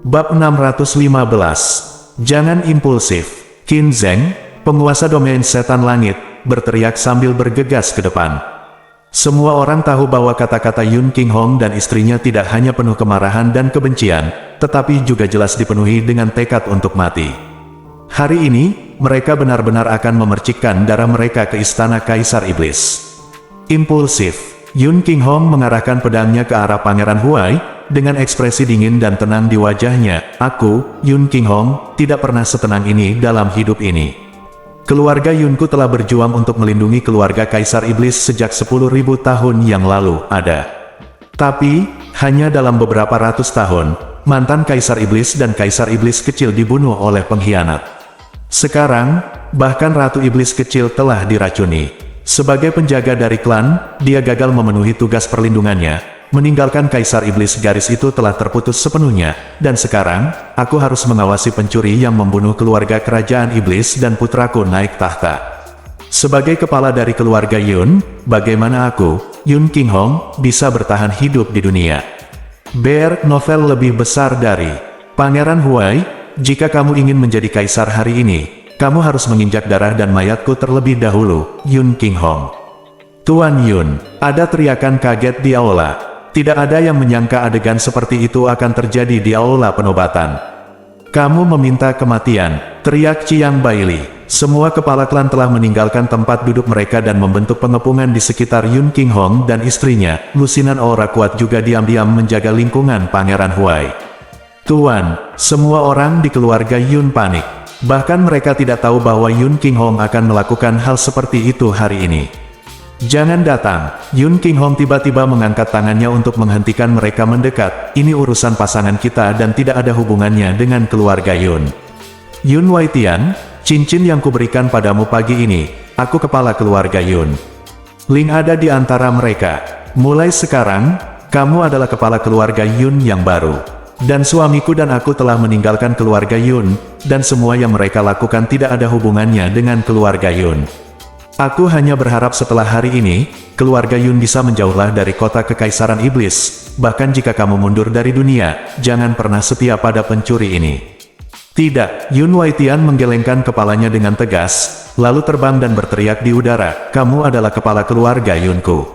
Bab 615. Jangan impulsif. Qin Zheng, penguasa domain setan langit, berteriak sambil bergegas ke depan. Semua orang tahu bahwa kata-kata Yun Qinghong dan istrinya tidak hanya penuh kemarahan dan kebencian, tetapi juga jelas dipenuhi dengan tekad untuk mati. Hari ini, mereka benar-benar akan memercikkan darah mereka ke istana Kaisar Iblis. Impulsif, Yun Qinghong mengarahkan pedangnya ke arah Pangeran Huai, dengan ekspresi dingin dan tenang di wajahnya. Aku, Yun Qinghong, tidak pernah setenang ini dalam hidup ini. Keluarga Yunku telah berjuang untuk melindungi keluarga Kaisar Iblis sejak 10.000 tahun yang lalu ada. Tapi, hanya dalam beberapa ratus tahun, mantan Kaisar Iblis dan Kaisar Iblis kecil dibunuh oleh pengkhianat. Sekarang, bahkan Ratu Iblis kecil telah diracuni. Sebagai penjaga dari klan, dia gagal memenuhi tugas perlindungannya. Meninggalkan Kaisar Iblis, garis itu telah terputus sepenuhnya, dan sekarang, aku harus mengawasi pencuri yang membunuh keluarga kerajaan Iblis dan putraku naik tahta. Sebagai kepala dari keluarga Yun, bagaimana aku, Yun Qinghong, bisa bertahan hidup di dunia? Bear novel lebih besar dari Pangeran Huai. Jika kamu ingin menjadi kaisar hari ini, kamu harus menginjak darah dan mayatku terlebih dahulu, Yun Qinghong. Tuan Yun, ada teriakan kaget di aula. Tidak ada yang menyangka adegan seperti itu akan terjadi di aula penobatan. Kamu meminta kematian, teriak Chiang Baili. Semua kepala klan telah meninggalkan tempat duduk mereka dan membentuk pengepungan di sekitar Yun Qinghong dan istrinya. Lusinan aura kuat juga diam-diam menjaga lingkungan Pangeran Huai. Tuan, semua orang di keluarga Yun panik. Bahkan mereka tidak tahu bahwa Yun Qinghong akan melakukan hal seperti itu hari ini. Jangan datang. Yun Qinghong tiba-tiba mengangkat tangannya untuk menghentikan mereka mendekat. Ini urusan pasangan kita dan tidak ada hubungannya dengan keluarga Yun. Yun Waitian, cincin yang kuberikan padamu pagi ini, aku kepala keluarga Yun. Ling ada di antara mereka. Mulai sekarang, kamu adalah kepala keluarga Yun yang baru. Dan suamiku dan aku telah meninggalkan keluarga Yun, dan semua yang mereka lakukan tidak ada hubungannya dengan keluarga Yun. Aku hanya berharap setelah hari ini, keluarga Yun bisa menjauhlah dari kota kekaisaran iblis. Bahkan jika kamu mundur dari dunia, jangan pernah setia pada pencuri ini. Tidak, Yun Waitian menggelengkan kepalanya dengan tegas, lalu terbang dan berteriak di udara, kamu adalah kepala keluarga Yunku.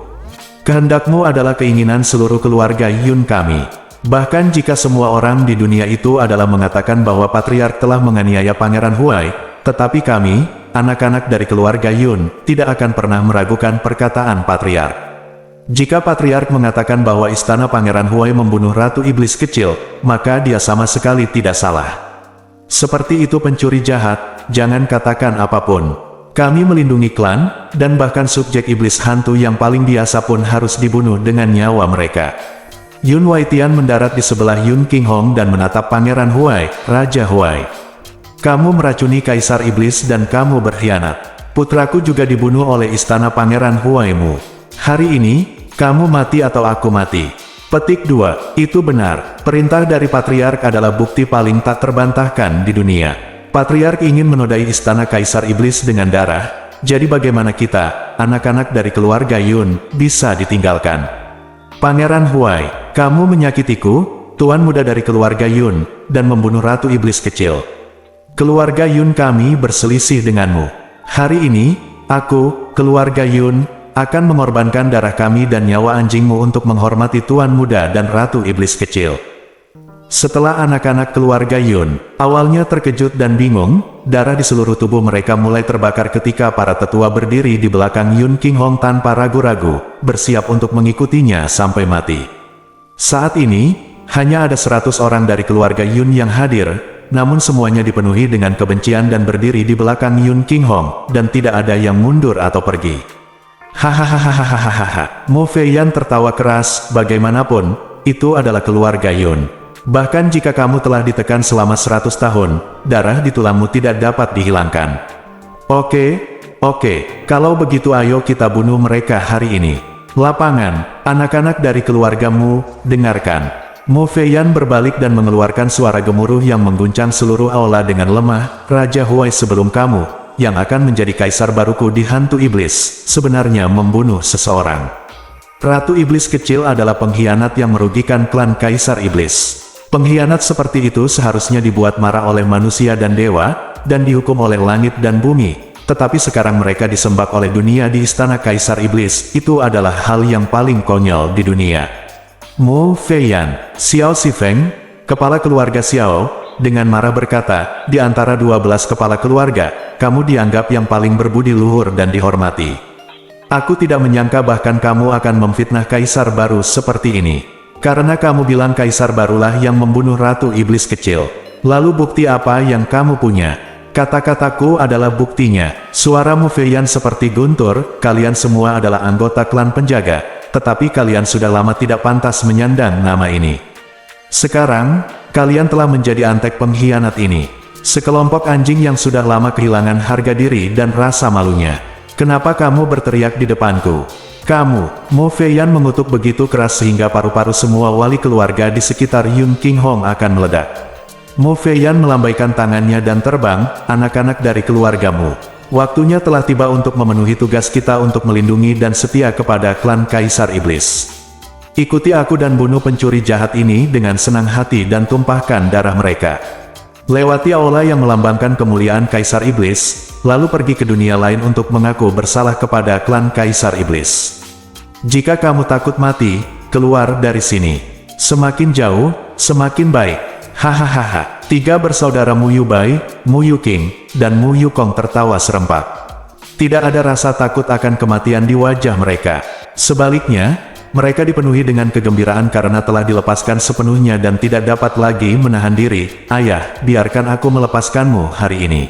Kehendakmu adalah keinginan seluruh keluarga Yun kami. Bahkan jika semua orang di dunia itu adalah mengatakan bahwa Patriark telah menganiaya Pangeran Huai, tetapi kami, anak-anak dari keluarga Yun, tidak akan pernah meragukan perkataan Patriark. Jika Patriark mengatakan bahwa istana Pangeran Huai membunuh Ratu Iblis kecil, maka dia sama sekali tidak salah. Seperti itu pencuri jahat, jangan katakan apapun. Kami melindungi klan, dan bahkan subjek iblis hantu yang paling biasa pun harus dibunuh dengan nyawa mereka. Yun Waitian mendarat di sebelah Yun Qinghong dan menatap Pangeran Huai, Raja Huai. Kamu meracuni Kaisar Iblis dan kamu berkhianat. Putraku juga dibunuh oleh istana Pangeran Huaimu. Hari ini, kamu mati atau aku mati. Petik 2, itu benar. Perintah dari Patriark adalah bukti paling tak terbantahkan di dunia. Patriark ingin menodai istana Kaisar Iblis dengan darah. Jadi bagaimana kita, anak-anak dari keluarga Yun, bisa ditinggalkan? Pangeran Huai, kamu menyakitiku, tuan muda dari keluarga Yun, dan membunuh Ratu Iblis kecil. Keluarga Yun kami berselisih denganmu. Hari ini, aku, keluarga Yun, akan mengorbankan darah kami dan nyawa anjingmu untuk menghormati tuan muda dan Ratu Iblis kecil. Setelah anak-anak keluarga Yun, awalnya terkejut dan bingung, darah di seluruh tubuh mereka mulai terbakar ketika para tetua berdiri di belakang Yun Qinghong tanpa ragu-ragu, bersiap untuk mengikutinya sampai mati. Saat ini, hanya ada 100 orang dari keluarga Yun yang hadir, namun semuanya dipenuhi dengan kebencian dan berdiri di belakang Yun Qinghong, dan tidak ada yang mundur atau pergi. Hahaha. Mo Feiyan tertawa keras, bagaimanapun, itu adalah keluarga Yun. Bahkan jika kamu telah ditekan selama 100 tahun, darah di tulangmu tidak dapat dihilangkan. Oke, kalau begitu ayo kita bunuh mereka hari ini. Lapangan, anak-anak dari keluargamu, dengarkan. Mo Feiyan berbalik dan mengeluarkan suara gemuruh yang mengguncang seluruh aula dengan lemah. Raja Huai sebelum kamu, yang akan menjadi kaisar baruku di hantu iblis, sebenarnya membunuh seseorang. Ratu Iblis kecil adalah pengkhianat yang merugikan klan Kaisar Iblis. Pengkhianat seperti itu seharusnya dibuat marah oleh manusia dan dewa, dan dihukum oleh langit dan bumi. Tetapi sekarang mereka disembah oleh dunia di istana Kaisar Iblis. Itu adalah hal yang paling konyol di dunia. Mu Feiyan, Xiao Zifeng, kepala keluarga Xiao, dengan marah berkata, di antara 12 kepala keluarga, kamu dianggap yang paling berbudi luhur dan dihormati. Aku tidak menyangka bahkan kamu akan memfitnah kaisar baru seperti ini. Karena kamu bilang kaisar barulah yang membunuh Ratu Iblis kecil. Lalu bukti apa yang kamu punya? Kata-kataku adalah buktinya. Suara Mu Feiyan seperti guntur, kalian semua adalah anggota klan penjaga, tetapi kalian sudah lama tidak pantas menyandang nama ini. Sekarang, kalian telah menjadi antek pengkhianat ini. Sekelompok anjing yang sudah lama kehilangan harga diri dan rasa malunya. Kenapa kamu berteriak di depanku? Kamu, Mu Feiyan mengutuk begitu keras sehingga paru-paru semua wali keluarga di sekitar Yun Qinghong akan meledak. Mu Feiyan melambaikan tangannya dan terbang, anak-anak dari keluargamu. Waktunya telah tiba untuk memenuhi tugas kita untuk melindungi dan setia kepada klan Kaisar Iblis. Ikuti aku dan bunuh pencuri jahat ini dengan senang hati dan tumpahkan darah mereka. Lewati aula yang melambangkan kemuliaan Kaisar Iblis, lalu pergi ke dunia lain untuk mengaku bersalah kepada klan Kaisar Iblis. Jika kamu takut mati, keluar dari sini. Semakin jauh, semakin baik. Hahaha. 3 bersaudara Mu Yubai, Mu Yuqing, dan Mu Yukong tertawa serempak. Tidak ada rasa takut akan kematian di wajah mereka. Sebaliknya, mereka dipenuhi dengan kegembiraan karena telah dilepaskan sepenuhnya dan tidak dapat lagi menahan diri. Ayah, biarkan aku melepaskanmu hari ini.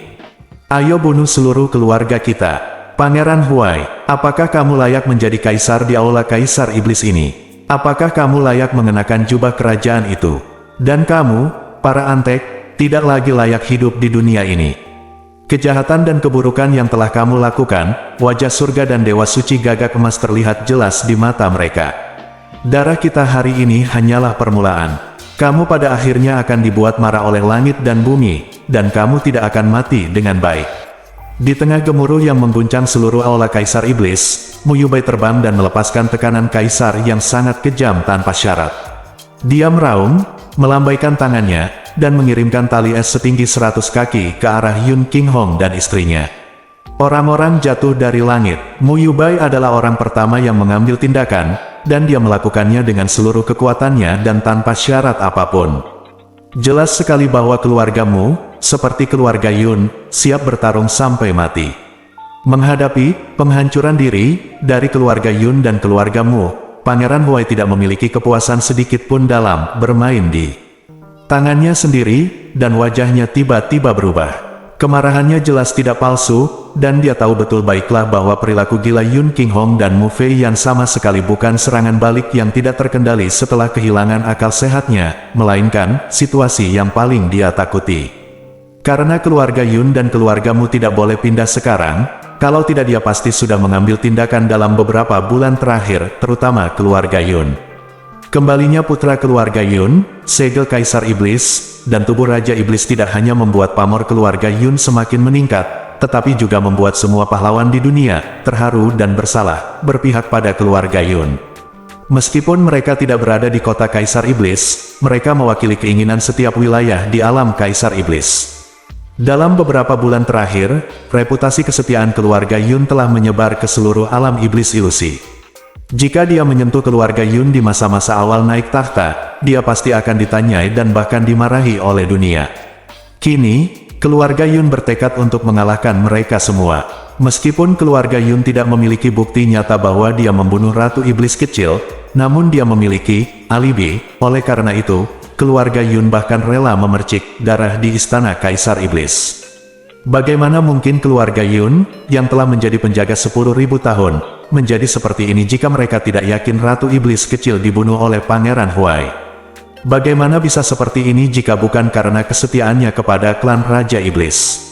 Ayo bunuh seluruh keluarga kita. Pangeran Huai, apakah kamu layak menjadi kaisar di aula Kaisar Iblis ini? Apakah kamu layak mengenakan jubah kerajaan itu? Dan kamu, para antek, tidak lagi layak hidup di dunia ini. Kejahatan dan keburukan yang telah kamu lakukan, wajah surga dan dewa suci gagak emas terlihat jelas di mata mereka. Darah kita hari ini hanyalah permulaan. Kamu pada akhirnya akan dibuat marah oleh langit dan bumi, dan kamu tidak akan mati dengan baik. Di tengah gemuruh yang mengguncang seluruh aula Kaisar Iblis, Mu Yubai terbang dan melepaskan tekanan kaisar yang sangat kejam tanpa syarat. Dia meraung, melambaikan tangannya, dan mengirimkan tali es setinggi 100 kaki ke arah Yun Qinghong dan istrinya. Orang-orang jatuh dari langit. Mu Yubai adalah orang pertama yang mengambil tindakan, dan dia melakukannya dengan seluruh kekuatannya dan tanpa syarat apapun. Jelas sekali bahwa keluargamu, seperti keluarga Yun, siap bertarung sampai mati. Menghadapi penghancuran diri dari keluarga Yun dan keluargamu, Pangeran Huai tidak memiliki kepuasan sedikit pun dalam bermain di tangannya sendiri, dan wajahnya tiba-tiba berubah. Kemarahannya jelas tidak palsu, dan dia tahu betul baiklah bahwa perilaku gila Yun Qinghong dan Mu Feiyan sama sekali bukan serangan balik yang tidak terkendali setelah kehilangan akal sehatnya, melainkan situasi yang paling dia takuti. Karena keluarga Yun dan keluargamu tidak boleh pindah sekarang, kalau tidak dia pasti sudah mengambil tindakan dalam beberapa bulan terakhir, terutama keluarga Yun. Kembalinya putra keluarga Yun, segel Kaisar Iblis, dan tubuh Raja Iblis tidak hanya membuat pamor keluarga Yun semakin meningkat, tetapi juga membuat semua pahlawan di dunia terharu dan bersalah, berpihak pada keluarga Yun. Meskipun mereka tidak berada di kota Kaisar Iblis, mereka mewakili keinginan setiap wilayah di alam Kaisar Iblis. Dalam beberapa bulan terakhir, reputasi kesetiaan keluarga Yun telah menyebar ke seluruh alam iblis ilusi. Jika dia menyentuh keluarga Yun di masa-masa awal naik tahta, dia pasti akan ditanyai dan bahkan dimarahi oleh dunia. Kini, keluarga Yun bertekad untuk mengalahkan mereka semua. Meskipun keluarga Yun tidak memiliki bukti nyata bahwa dia membunuh Ratu Iblis kecil, namun dia memiliki alibi. Oleh karena itu, keluarga Yun bahkan rela memercik darah di istana Kaisar Iblis. Bagaimana mungkin keluarga Yun, yang telah menjadi penjaga 10.000 tahun, menjadi seperti ini jika mereka tidak yakin Ratu Iblis kecil dibunuh oleh Pangeran Huai? Bagaimana bisa seperti ini jika bukan karena kesetiaannya kepada klan Raja Iblis?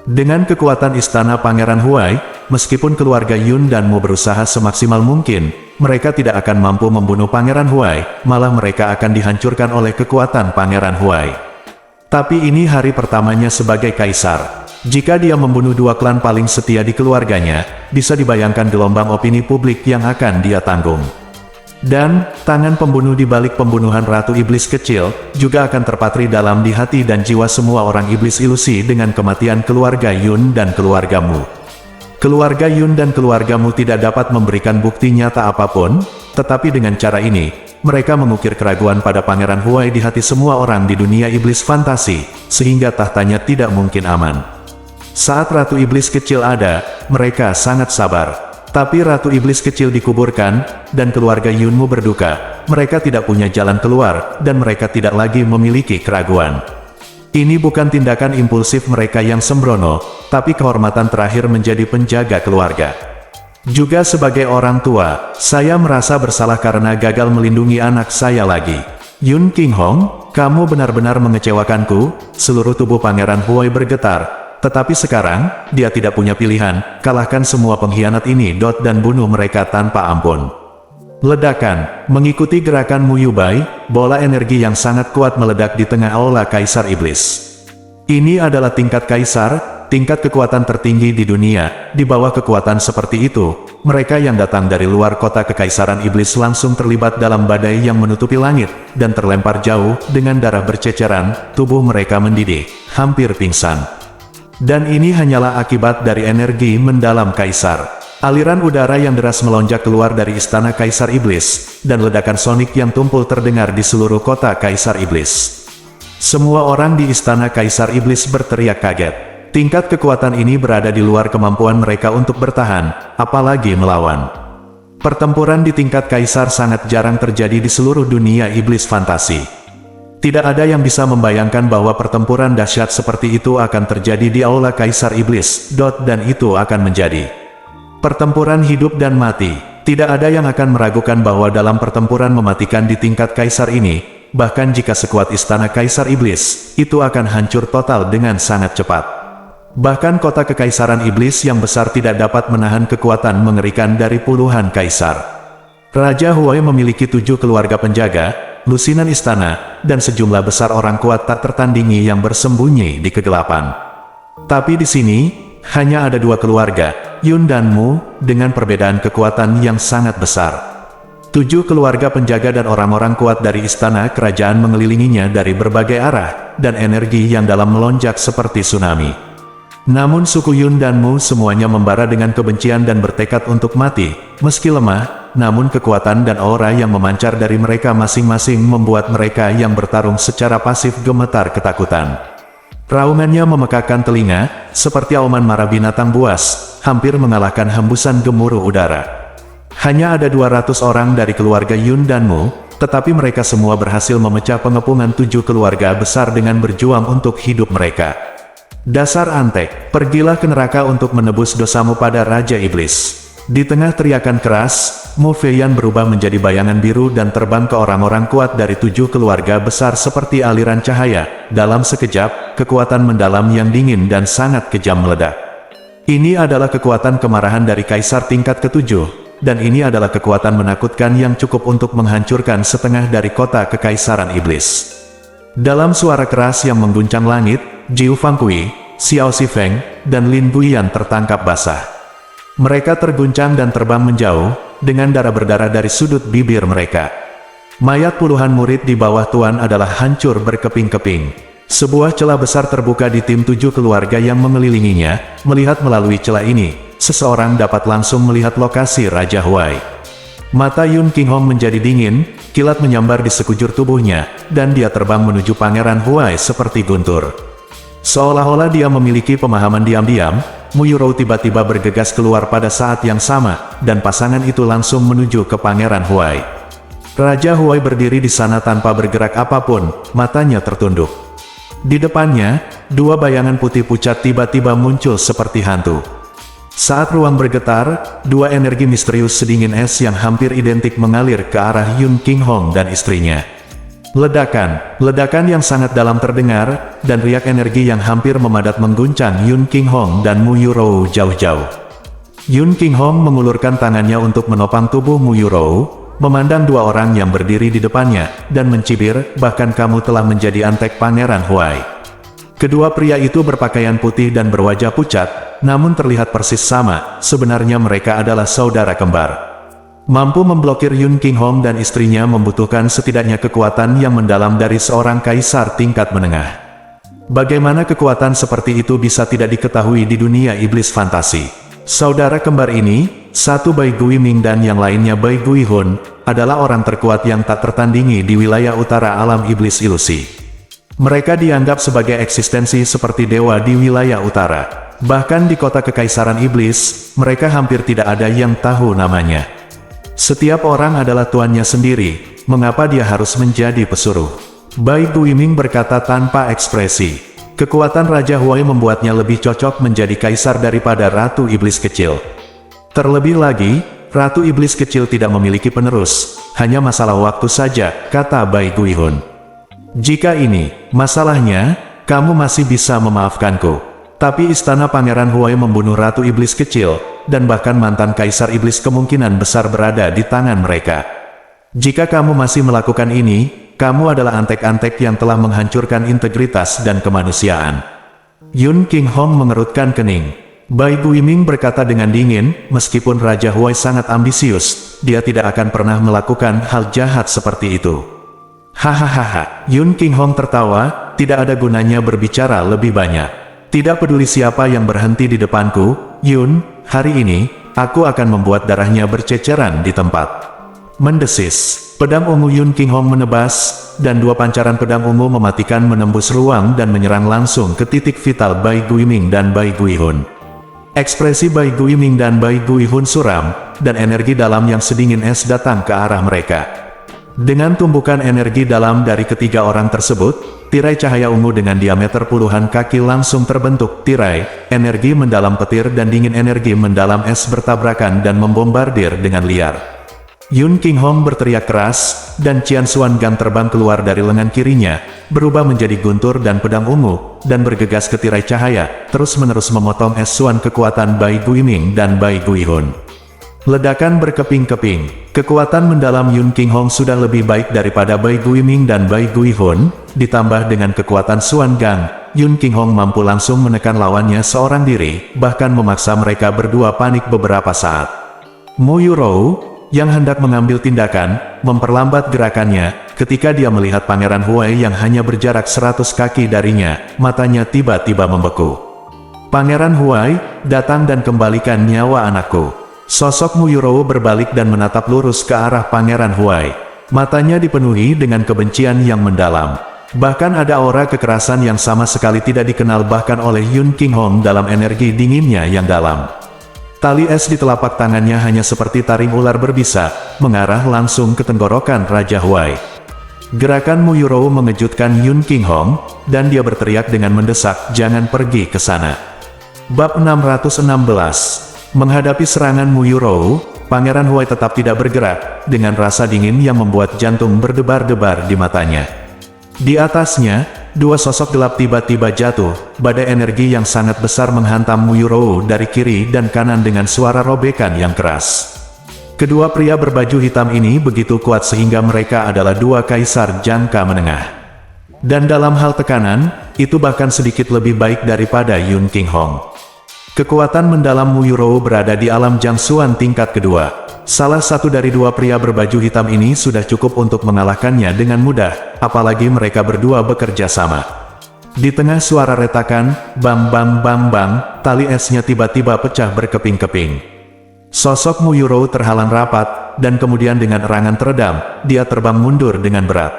Dengan kekuatan istana Pangeran Huai, meskipun keluarga Yun dan Mu berusaha semaksimal mungkin, mereka tidak akan mampu membunuh Pangeran Huai, malah mereka akan dihancurkan oleh kekuatan Pangeran Huai. Tapi ini hari pertamanya sebagai kaisar. Jika dia membunuh 2 klan paling setia di keluarganya, bisa dibayangkan gelombang opini publik yang akan dia tanggung. Dan, tangan pembunuh di balik pembunuhan Ratu Iblis kecil, juga akan terpatri dalam di hati dan jiwa semua orang iblis ilusi dengan kematian keluarga Yun dan keluargamu. Keluarga Yun dan keluargamu tidak dapat memberikan bukti nyata apapun, tetapi dengan cara ini, mereka mengukir keraguan pada Pangeran Huai di hati semua orang di dunia iblis fantasi, sehingga tahtanya tidak mungkin aman. Saat Ratu Iblis kecil ada, mereka sangat sabar. Tapi Ratu Iblis kecil dikuburkan, dan keluarga Yunmu berduka. Mereka tidak punya jalan keluar, dan mereka tidak lagi memiliki keraguan. Ini bukan tindakan impulsif mereka yang sembrono, tapi kehormatan terakhir menjadi penjaga keluarga. Juga sebagai orang tua, saya merasa bersalah karena gagal melindungi anak saya lagi. Yun Qinghong, kamu benar-benar mengecewakanku. Seluruh tubuh Pangeran Huai bergetar. Tetapi sekarang, dia tidak punya pilihan, kalahkan semua pengkhianat ini dan bunuh mereka tanpa ampun. Ledakan, mengikuti gerakan Mu Yubai, bola energi yang sangat kuat meledak di tengah aula Kaisar Iblis. Ini adalah tingkat Kaisar, tingkat kekuatan tertinggi di dunia. Di bawah kekuatan seperti itu, mereka yang datang dari luar kota Kekaisaran Iblis langsung terlibat dalam badai yang menutupi langit, dan terlempar jauh, dengan darah berceceran, tubuh mereka mendidih, hampir pingsan. Dan ini hanyalah akibat dari energi mendalam Kaisar. Aliran udara yang deras melonjak keluar dari istana Kaisar Iblis, dan ledakan sonik yang tumpul terdengar di seluruh kota Kaisar Iblis. Semua orang di istana Kaisar Iblis berteriak kaget. Tingkat kekuatan ini berada di luar kemampuan mereka untuk bertahan, apalagi melawan. Pertempuran di tingkat Kaisar sangat jarang terjadi di seluruh dunia iblis fantasi. Tidak ada yang bisa membayangkan bahwa pertempuran dahsyat seperti itu akan terjadi di aula Kaisar Iblis, dan itu akan menjadi pertempuran hidup dan mati. Tidak ada yang akan meragukan bahwa dalam pertempuran mematikan di tingkat Kaisar ini, bahkan jika sekuat istana Kaisar Iblis, itu akan hancur total dengan sangat cepat. Bahkan kota Kekaisaran Iblis yang besar tidak dapat menahan kekuatan mengerikan dari puluhan Kaisar. Raja Huai memiliki 7 keluarga penjaga, lusinan istana, dan sejumlah besar orang kuat tak tertandingi yang bersembunyi di kegelapan. Tapi di sini, hanya ada 2 keluarga, Yun dan Mu, dengan perbedaan kekuatan yang sangat besar. 7 keluarga penjaga dan orang-orang kuat dari istana kerajaan mengelilinginya dari berbagai arah, dan energi yang dalam melonjak seperti tsunami. Namun suku Yun dan Mu semuanya membara dengan kebencian dan bertekad untuk mati, meski lemah. Namun kekuatan dan aura yang memancar dari mereka masing-masing membuat mereka yang bertarung secara pasif gemetar ketakutan. Raungannya memekakkan telinga, seperti auman marah binatang buas, hampir mengalahkan hembusan gemuruh udara. Hanya ada 200 orang dari keluarga Yun dan Mu, tetapi mereka semua berhasil memecah pengepungan 7 keluarga besar dengan berjuang untuk hidup mereka. Dasar antek, pergilah ke neraka untuk menebus dosamu pada Raja Iblis. Di tengah teriakan keras, Mu Feiyan berubah menjadi bayangan biru dan terbang ke orang-orang kuat dari 7 keluarga besar seperti aliran cahaya. Dalam sekejap, kekuatan mendalam yang dingin dan sangat kejam meledak. Ini adalah kekuatan kemarahan dari Kaisar tingkat ke-7, dan ini adalah kekuatan menakutkan yang cukup untuk menghancurkan setengah dari kota Kekaisaran Iblis. Dalam suara keras yang mengguncang langit, Jiu Fangqi, Xiao Zifeng, dan Lin Buyan tertangkap basah. Mereka terguncang dan terbang menjauh, dengan darah berdarah dari sudut bibir mereka. Mayat puluhan murid di bawah Tuan adalah hancur berkeping-keping. Sebuah celah besar terbuka di tim 7 keluarga yang mengelilinginya. Melihat melalui celah ini, seseorang dapat langsung melihat lokasi Raja Huai. Mata Yun Qinghong menjadi dingin, kilat menyambar di sekujur tubuhnya, dan dia terbang menuju Pangeran Huai seperti guntur. Seolah-olah dia memiliki pemahaman diam-diam, Mu Yurou tiba-tiba bergegas keluar pada saat yang sama, dan pasangan itu langsung menuju ke Pangeran Huai. Raja Huai berdiri di sana tanpa bergerak apapun, matanya tertunduk. Di depannya, 2 bayangan putih pucat tiba-tiba muncul seperti hantu. Saat ruang bergetar, 2 energi misterius sedingin es yang hampir identik mengalir ke arah Yun Qinghong dan istrinya. Ledakan yang sangat dalam terdengar, dan riak energi yang hampir memadat mengguncang Yun Qinghong dan Mu Yurou jauh-jauh. Yun Qinghong mengulurkan tangannya untuk menopang tubuh Mu Yurou, memandang 2 orang yang berdiri di depannya, dan mencibir, bahkan kamu telah menjadi antek Pangeran Huai. Kedua pria itu berpakaian putih dan berwajah pucat, namun terlihat persis sama, sebenarnya mereka adalah saudara kembar. Mampu memblokir Yun King Hong dan istrinya membutuhkan setidaknya kekuatan yang mendalam dari seorang kaisar tingkat menengah. Bagaimana kekuatan seperti itu bisa tidak diketahui di dunia iblis fantasi? Saudara kembar ini, satu Bai Gui Ming dan yang lainnya Bai Gui Hun, adalah orang terkuat yang tak tertandingi di wilayah utara alam iblis ilusi. Mereka dianggap sebagai eksistensi seperti dewa di wilayah utara. Bahkan di kota kekaisaran iblis, mereka hampir tidak ada yang tahu namanya. Setiap orang adalah tuannya sendiri, mengapa dia harus menjadi pesuruh? Bai Guiming berkata tanpa ekspresi. Kekuatan Raja Huai membuatnya lebih cocok menjadi kaisar daripada Ratu Iblis Kecil. Terlebih lagi, Ratu Iblis Kecil tidak memiliki penerus, hanya masalah waktu saja, kata Bai Guihun. Jika ini masalahnya, kamu masih bisa memaafkanku. Tapi istana Pangeran Huai membunuh Ratu Iblis Kecil, dan bahkan mantan Kaisar Iblis kemungkinan besar berada di tangan mereka. Jika kamu masih melakukan ini, kamu adalah antek-antek yang telah menghancurkan integritas dan kemanusiaan. Yun King Hong mengerutkan kening. Bai Guiming berkata dengan dingin, meskipun Raja Huai sangat ambisius, dia tidak akan pernah melakukan hal jahat seperti itu. Hahaha, Yun King Hong tertawa, tidak ada gunanya berbicara lebih banyak. Tidak peduli siapa yang berhenti di depanku, Yun, hari ini, aku akan membuat darahnya berceceran di tempat. Mendesis, pedang ungu Yun King Hong menebas, dan dua pancaran pedang ungu mematikan menembus ruang dan menyerang langsung ke titik vital Bai Guiming dan Bai Guihun. Ekspresi Bai Guiming dan Bai Guihun suram, dan energi dalam yang sedingin es datang ke arah mereka. Dengan tumbukan energi dalam dari ketiga orang tersebut, tirai cahaya ungu dengan diameter puluhan kaki langsung terbentuk. Tirai, energi mendalam petir dan dingin energi mendalam es bertabrakan dan membombardir dengan liar. Yun King Hong berteriak keras, dan Qian Xuan Gang terbang keluar dari lengan kirinya, berubah menjadi guntur dan pedang ungu, dan bergegas ke tirai cahaya, terus-menerus memotong es Xuan kekuatan Bai Guiming dan Bai Guihun. Ledakan berkeping-keping. Kekuatan mendalam Yun King Hong sudah lebih baik daripada Bai Guiming dan Bai Guihun, ditambah dengan kekuatan Xuan Gang, Yun King Hong mampu langsung menekan lawannya seorang diri, bahkan memaksa mereka berdua panik beberapa saat. Mu Yurou, yang hendak mengambil tindakan, memperlambat gerakannya, ketika dia melihat Pangeran Huai yang hanya berjarak 100 kaki darinya, matanya tiba-tiba membeku. Pangeran Huai, datang dan kembalikan nyawa anakku. Sosok Mu Yurou berbalik dan menatap lurus ke arah Pangeran Huai. Matanya dipenuhi dengan kebencian yang mendalam. Bahkan ada aura kekerasan yang sama sekali tidak dikenal bahkan oleh Yun King Hong dalam energi dinginnya yang dalam. Tali es di telapak tangannya hanya seperti taring ular berbisa, mengarah langsung ke tenggorokan Raja Huai. Gerakan Mu Yurou mengejutkan Yun King Hong, dan dia berteriak dengan mendesak, jangan pergi ke sana. Bab 616. Menghadapi serangan Mu Yurou, Pangeran Huai tetap tidak bergerak, dengan rasa dingin yang membuat jantung berdebar-debar di matanya. Di atasnya, dua sosok gelap tiba-tiba jatuh, badai energi yang sangat besar menghantam Mu Yurou dari kiri dan kanan dengan suara robekan yang keras. Kedua pria berbaju hitam ini begitu kuat sehingga mereka adalah dua kaisar jangka menengah. Dan dalam hal tekanan, itu bahkan sedikit lebih baik daripada Yun King Hong. Kekuatan mendalam Mu Yurou berada di alam Jiangxuan tingkat kedua. Salah satu dari dua pria berbaju hitam ini sudah cukup untuk mengalahkannya dengan mudah, apalagi mereka berdua bekerja sama. Di tengah suara retakan, bang bang bang bang, tali esnya tiba-tiba pecah berkeping-keping. Sosok Mu Yurou terhalang rapat, dan kemudian dengan erangan teredam, dia terbang mundur dengan berat.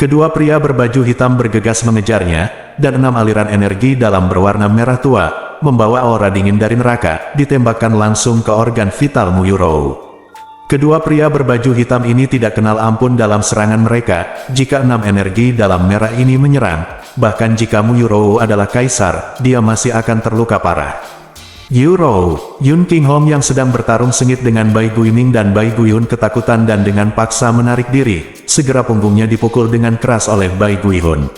Kedua pria berbaju hitam bergegas mengejarnya, dan 6 aliran energi dalam berwarna merah tua, membawa aura dingin dari neraka, ditembakkan langsung ke organ vital Mu Yurou. Kedua pria berbaju hitam ini tidak kenal ampun dalam serangan mereka, jika 6 energi dalam merah ini menyerang, bahkan jika Mu Yurou adalah kaisar, dia masih akan terluka parah. Yurou, Yun King Hong yang sedang bertarung sengit dengan Bai Guiming dan Bai Guihun ketakutan dan dengan paksa menarik diri, segera punggungnya dipukul dengan keras oleh Bai Guihun.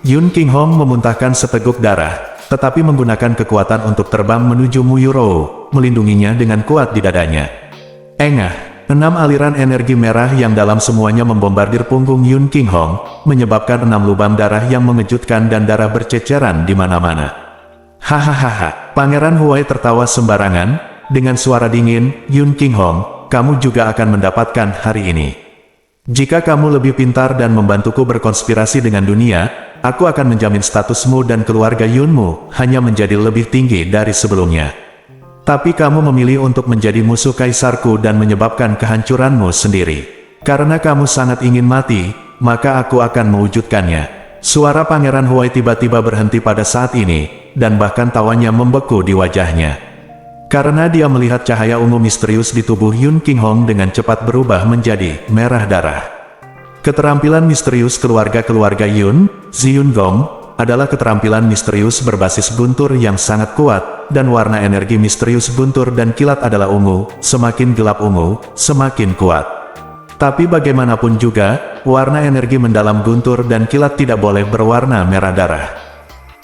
Yun King Hong memuntahkan seteguk darah, tetapi menggunakan kekuatan untuk terbang menuju Mu Yurou, melindunginya dengan kuat di dadanya. Engah, 6 aliran energi merah yang dalam semuanya membombardir punggung Yun King Hong, menyebabkan 6 lubang darah yang mengejutkan dan darah berceceran di mana-mana. Hahaha, Pangeran Huai tertawa sembarangan, dengan suara dingin, Yun King Hong, kamu juga akan mendapatkan hari ini. Jika kamu lebih pintar dan membantuku berkonspirasi dengan dunia, aku akan menjamin statusmu dan keluarga Yunmu hanya menjadi lebih tinggi dari sebelumnya. Tapi kamu memilih untuk menjadi musuh kaisarku dan menyebabkan kehancuranmu sendiri. Karena kamu sangat ingin mati, maka aku akan mewujudkannya. Suara Pangeran Huai tiba-tiba berhenti pada saat ini, dan bahkan tawanya membeku di wajahnya. Karena dia melihat cahaya ungu misterius di tubuh Yun Qinghong dengan cepat berubah menjadi merah darah. Keterampilan misterius keluarga-keluarga Yun, Ziyun Gong, adalah keterampilan misterius berbasis guntur yang sangat kuat, dan warna energi misterius guntur dan kilat adalah ungu, semakin gelap ungu, semakin kuat. Tapi bagaimanapun juga, warna energi mendalam guntur dan kilat tidak boleh berwarna merah darah.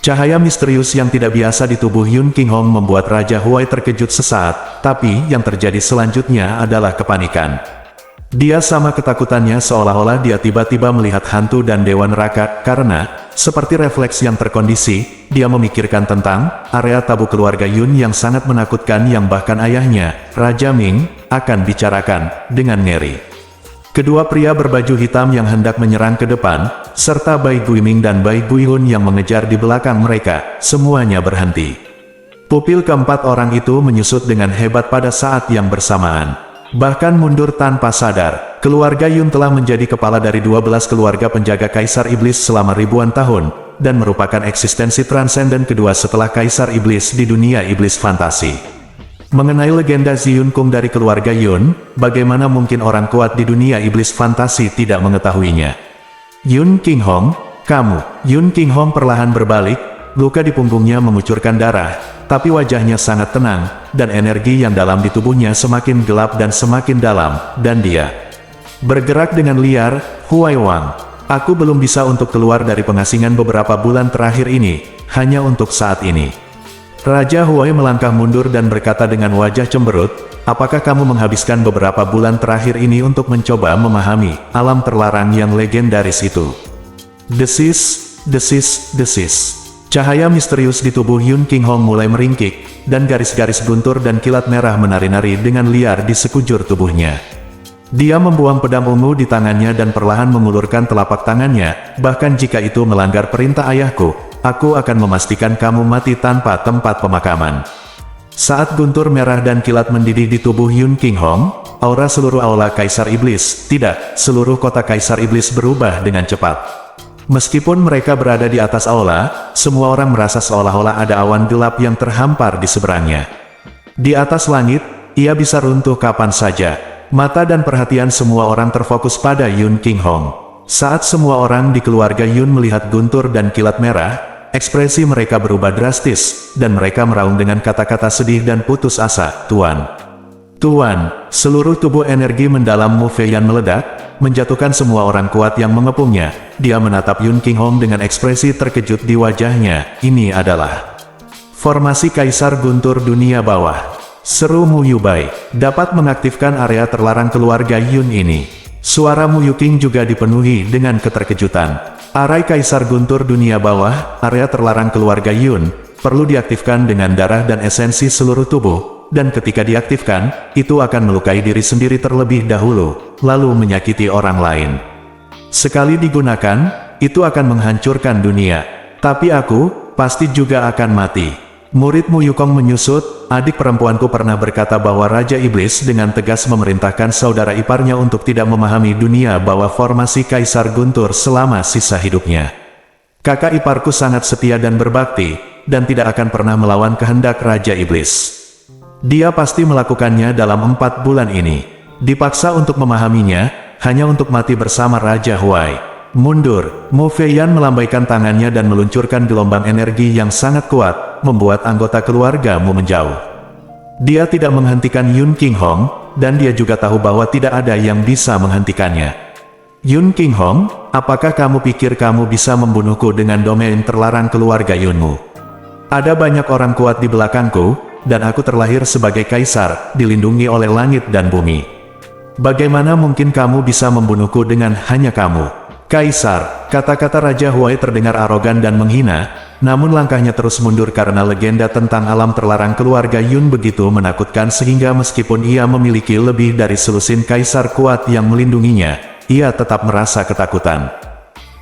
Cahaya misterius yang tidak biasa di tubuh Yun Qinghong membuat Raja Huai terkejut sesaat, tapi yang terjadi selanjutnya adalah kepanikan. Dia sama ketakutannya seolah-olah dia tiba-tiba melihat hantu dan dewa neraka, karena, seperti refleks yang terkondisi, dia memikirkan tentang area tabu keluarga Yun yang sangat menakutkan yang bahkan ayahnya, Raja Ming, akan bicarakan dengan ngeri. Kedua pria berbaju hitam yang hendak menyerang ke depan, serta Bai Guiming dan Bai Guihun yang mengejar di belakang mereka, semuanya berhenti. Pupil keempat orang itu menyusut dengan hebat pada saat yang bersamaan. Bahkan mundur tanpa sadar, keluarga Yun telah menjadi kepala dari 12 keluarga penjaga Kaisar Iblis selama ribuan tahun, dan merupakan eksistensi transenden kedua setelah Kaisar Iblis di dunia iblis fantasi. Mengenai legenda Ziyun Kung dari keluarga Yun, bagaimana mungkin orang kuat di dunia iblis fantasi tidak mengetahuinya? Yun Qinghong, kamu. Yun Qinghong perlahan berbalik, luka di punggungnya mengucurkan darah, tapi wajahnya sangat tenang, dan energi yang dalam di tubuhnya semakin gelap dan semakin dalam, dan dia bergerak dengan liar. Huai Wang, aku belum bisa untuk keluar dari pengasingan beberapa bulan terakhir ini, hanya untuk saat ini. Raja Huai melangkah mundur dan berkata dengan wajah cemberut, apakah kamu menghabiskan beberapa bulan terakhir ini untuk mencoba memahami alam terlarang yang legendaris itu? Desis, desis, desis. Cahaya misterius di tubuh Yun Qinghong mulai meringkik, dan garis-garis guntur dan kilat merah menari-nari dengan liar di sekujur tubuhnya. Dia membuang pedang ungu di tangannya dan perlahan mengulurkan telapak tangannya, bahkan jika itu melanggar perintah ayahku, aku akan memastikan kamu mati tanpa tempat pemakaman. Saat guntur merah dan kilat mendidih di tubuh Yun Qinghong, aura seluruh aula Kaisar Iblis, tidak, seluruh kota Kaisar Iblis berubah dengan cepat. Meskipun mereka berada di atas aula, semua orang merasa seolah-olah ada awan gelap yang terhampar di seberangnya. Di atas langit, ia bisa runtuh kapan saja. Mata dan perhatian semua orang terfokus pada Yun Qinghong. Saat semua orang di keluarga Yun melihat guntur dan kilat merah, ekspresi mereka berubah drastis, dan mereka meraung dengan kata-kata sedih dan putus asa. Tuan. Tuan, seluruh tubuh energi mendalam Mu Feiyan meledak, menjatuhkan semua orang kuat yang mengepungnya. Dia menatap Yun Qinghong dengan ekspresi terkejut di wajahnya. Ini adalah formasi Kaisar Guntur Dunia Bawah. Seru Mu Yubai, dapat mengaktifkan area terlarang keluarga Yun ini. Suara Mu Yuking juga dipenuhi dengan keterkejutan. Area Kaisar Guntur Dunia Bawah, area terlarang keluarga Yun, perlu diaktifkan dengan darah dan esensi seluruh tubuh, dan ketika diaktifkan, itu akan melukai diri sendiri terlebih dahulu, lalu menyakiti orang lain. Sekali digunakan, itu akan menghancurkan dunia. Tapi aku, pasti juga akan mati. Murid Mu Yukong menyusut, adik perempuanku pernah berkata bahwa Raja Iblis dengan tegas memerintahkan saudara iparnya untuk tidak memahami dunia bawah formasi Kaisar Guntur selama sisa hidupnya. Kakak iparku sangat setia dan berbakti, dan tidak akan pernah melawan kehendak Raja Iblis. Dia pasti melakukannya dalam 4 bulan ini. Dipaksa untuk memahaminya, hanya untuk mati bersama Raja Huai. Mundur, Mu Feiyan melambaikan tangannya dan meluncurkan gelombang energi yang sangat kuat, membuat anggota keluargamu menjauh. Dia tidak menghentikan Yun Qinghong, dan dia juga tahu bahwa tidak ada yang bisa menghentikannya. Yun Qinghong, apakah kamu pikir kamu bisa membunuhku dengan domain terlarang keluarga Yunmu? Ada banyak orang kuat di belakangku, dan aku terlahir sebagai kaisar, dilindungi oleh langit dan bumi. Bagaimana mungkin kamu bisa membunuhku dengan hanya kamu? Kaisar, kata-kata Raja Huai terdengar arogan dan menghina, namun langkahnya terus mundur karena legenda tentang alam terlarang keluarga Yun begitu menakutkan sehingga meskipun ia memiliki lebih dari selusin kaisar kuat yang melindunginya, ia tetap merasa ketakutan.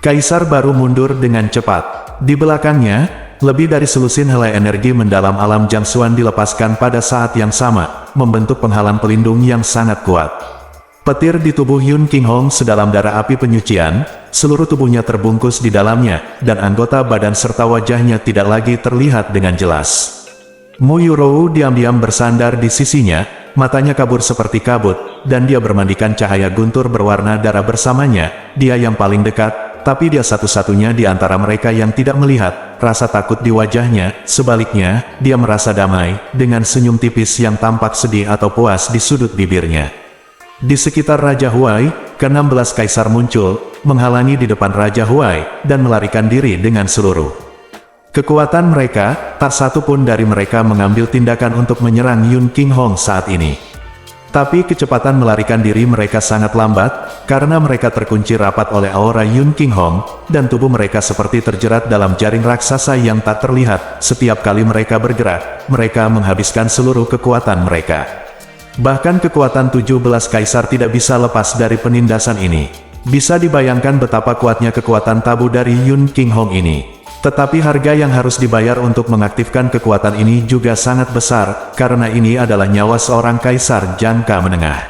Kaisar baru mundur dengan cepat. Di belakangnya, lebih dari selusin helai energi mendalam alam Jiangxuan dilepaskan pada saat yang sama, membentuk penghalang pelindung yang sangat kuat. Petir di tubuh Yun Qinghong sedalam darah api penyucian, seluruh tubuhnya terbungkus di dalamnya, dan anggota badan serta wajahnya tidak lagi terlihat dengan jelas. Mu Yurou diam-diam bersandar di sisinya, matanya kabur seperti kabut, dan dia bermandikan cahaya guntur berwarna darah bersamanya. Dia yang paling dekat, tapi dia satu-satunya di antara mereka yang tidak melihat rasa takut di wajahnya. Sebaliknya, dia merasa damai, dengan senyum tipis yang tampak sedih atau puas di sudut bibirnya. Di sekitar Raja Huai, ke-16 kaisar muncul, menghalangi di depan Raja Huai, dan melarikan diri dengan seluruh kekuatan mereka. Tak satu pun dari mereka mengambil tindakan untuk menyerang Yun Qinghong saat ini. Tapi kecepatan melarikan diri mereka sangat lambat, karena mereka terkunci rapat oleh aura Yun Qinghong, dan tubuh mereka seperti terjerat dalam jaring raksasa yang tak terlihat. Setiap kali mereka bergerak, mereka menghabiskan seluruh kekuatan mereka. Bahkan kekuatan 17 kaisar tidak bisa lepas dari penindasan ini. Bisa dibayangkan betapa kuatnya kekuatan tabu dari Yun Qinghong ini. Tetapi harga yang harus dibayar untuk mengaktifkan kekuatan ini juga sangat besar, karena ini adalah nyawa seorang kaisar jangka menengah.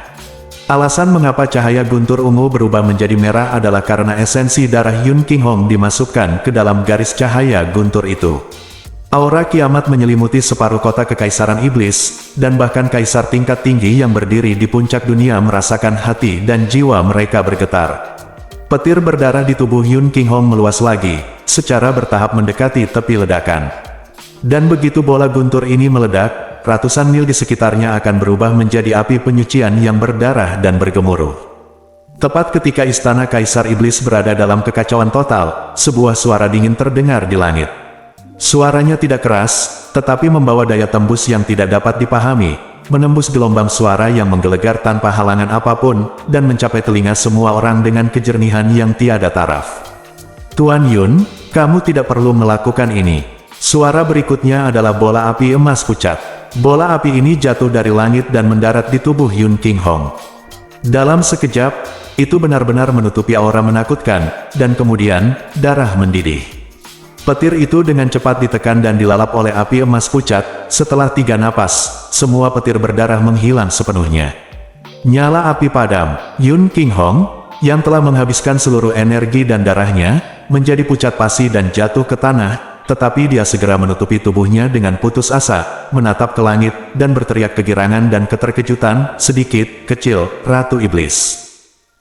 Alasan mengapa cahaya guntur ungu berubah menjadi merah adalah karena esensi darah Yun Qinghong dimasukkan ke dalam garis cahaya guntur itu. Aura kiamat menyelimuti separuh kota kekaisaran iblis, dan bahkan kaisar tingkat tinggi yang berdiri di puncak dunia merasakan hati dan jiwa mereka bergetar. Petir berdarah di tubuh Yun Qinghong meluas lagi, secara bertahap mendekati tepi ledakan. Dan begitu bola guntur ini meledak, ratusan mil di sekitarnya akan berubah menjadi api penyucian yang berdarah dan bergemuruh. Tepat ketika istana Kaisar Iblis berada dalam kekacauan total, sebuah suara dingin terdengar di langit. Suaranya tidak keras, tetapi membawa daya tembus yang tidak dapat dipahami, menembus gelombang suara yang menggelegar tanpa halangan apapun, dan mencapai telinga semua orang dengan kejernihan yang tiada taraf. Tuan Yun, kamu tidak perlu melakukan ini. Suara berikutnya adalah bola api emas pucat. Bola api ini jatuh dari langit dan mendarat di tubuh Yun Qinghong. Dalam sekejap, itu benar-benar menutupi aura menakutkan, dan kemudian, darah mendidih. Petir itu dengan cepat ditekan dan dilalap oleh api emas pucat. Setelah 3 napas, semua petir berdarah menghilang sepenuhnya. Nyala api padam. Yun Qinghong, yang telah menghabiskan seluruh energi dan darahnya, menjadi pucat pasi dan jatuh ke tanah, tetapi dia segera menutupi tubuhnya dengan putus asa, menatap ke langit, dan berteriak kegirangan dan keterkejutan, sedikit, kecil, Ratu Iblis.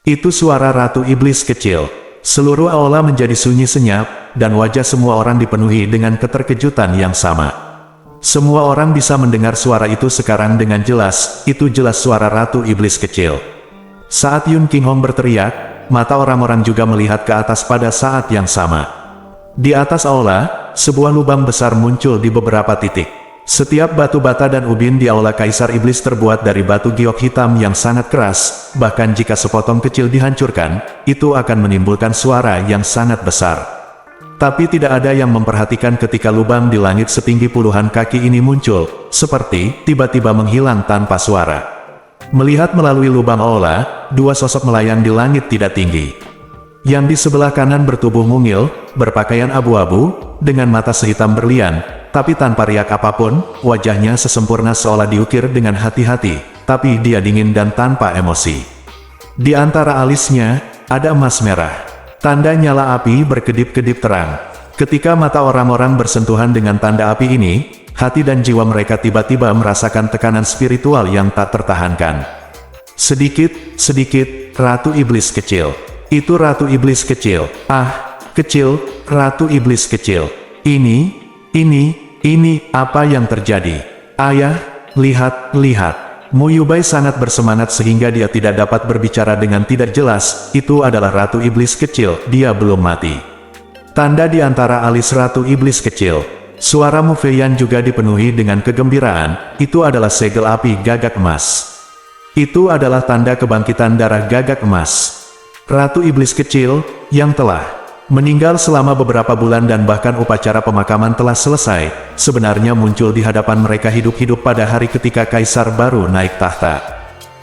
Itu suara Ratu Iblis kecil. Seluruh aula menjadi sunyi senyap, dan wajah semua orang dipenuhi dengan keterkejutan yang sama. Semua orang bisa mendengar suara itu sekarang dengan jelas. Itu jelas suara Ratu Iblis kecil. Saat Yun Qinghong berteriak, mata orang-orang juga melihat ke atas pada saat yang sama. Di atas aula, sebuah lubang besar muncul di beberapa titik. Setiap batu bata dan ubin di aula Kaisar Iblis terbuat dari batu giok hitam yang sangat keras, bahkan jika sepotong kecil dihancurkan, itu akan menimbulkan suara yang sangat besar. Tapi tidak ada yang memperhatikan ketika lubang di langit setinggi puluhan kaki ini muncul, seperti tiba-tiba menghilang tanpa suara. Melihat melalui lubang aula, 2 sosok melayang di langit tidak tinggi. Yang di sebelah kanan bertubuh mungil, berpakaian abu-abu, dengan mata sehitam berlian, tapi tanpa riak apapun, wajahnya sesempurna seolah diukir dengan hati-hati, tapi dia dingin dan tanpa emosi. Di antara alisnya, ada emas merah. Tanda nyala api berkedip-kedip terang. Ketika mata orang-orang bersentuhan dengan tanda api ini, hati dan jiwa mereka tiba-tiba merasakan tekanan spiritual yang tak tertahankan. Sedikit, Ratu Iblis kecil. Itu Ratu Iblis kecil. Ah, kecil, Ratu Iblis kecil. Ini, apa yang terjadi? Ayah, lihat. Mu Yubai sangat bersemangat sehingga dia tidak dapat berbicara dengan tidak jelas. Itu adalah Ratu Iblis kecil, dia belum mati. Tanda di antara alis Ratu Iblis kecil. Suara Mu Feiyan juga dipenuhi dengan kegembiraan. Itu adalah segel api gagak emas. Itu adalah tanda kebangkitan darah gagak emas. Ratu Iblis kecil, yang telah meninggal selama beberapa bulan dan bahkan upacara pemakaman telah selesai, sebenarnya muncul di hadapan mereka hidup-hidup pada hari ketika kaisar baru naik tahta.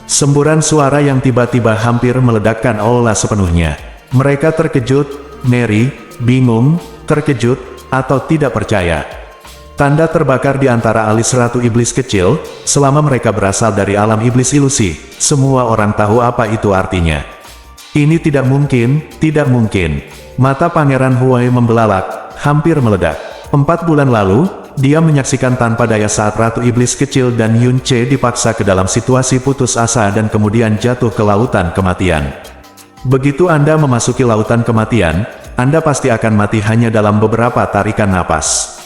Semburan suara yang tiba-tiba hampir meledakkan aula sepenuhnya. Mereka terkejut, ngeri, bingung, terkejut, atau tidak percaya. Tanda terbakar di antara alis Ratu Iblis kecil, selama mereka berasal dari alam iblis ilusi, semua orang tahu apa itu artinya. Ini tidak mungkin, tidak mungkin. Mata Pangeran Huai membelalak, hampir meledak. 4 bulan lalu, dia menyaksikan tanpa daya saat Ratu Iblis kecil dan Yun Ce dipaksa ke dalam situasi putus asa dan kemudian jatuh ke lautan kematian. Begitu Anda memasuki lautan kematian, Anda pasti akan mati hanya dalam beberapa tarikan napas.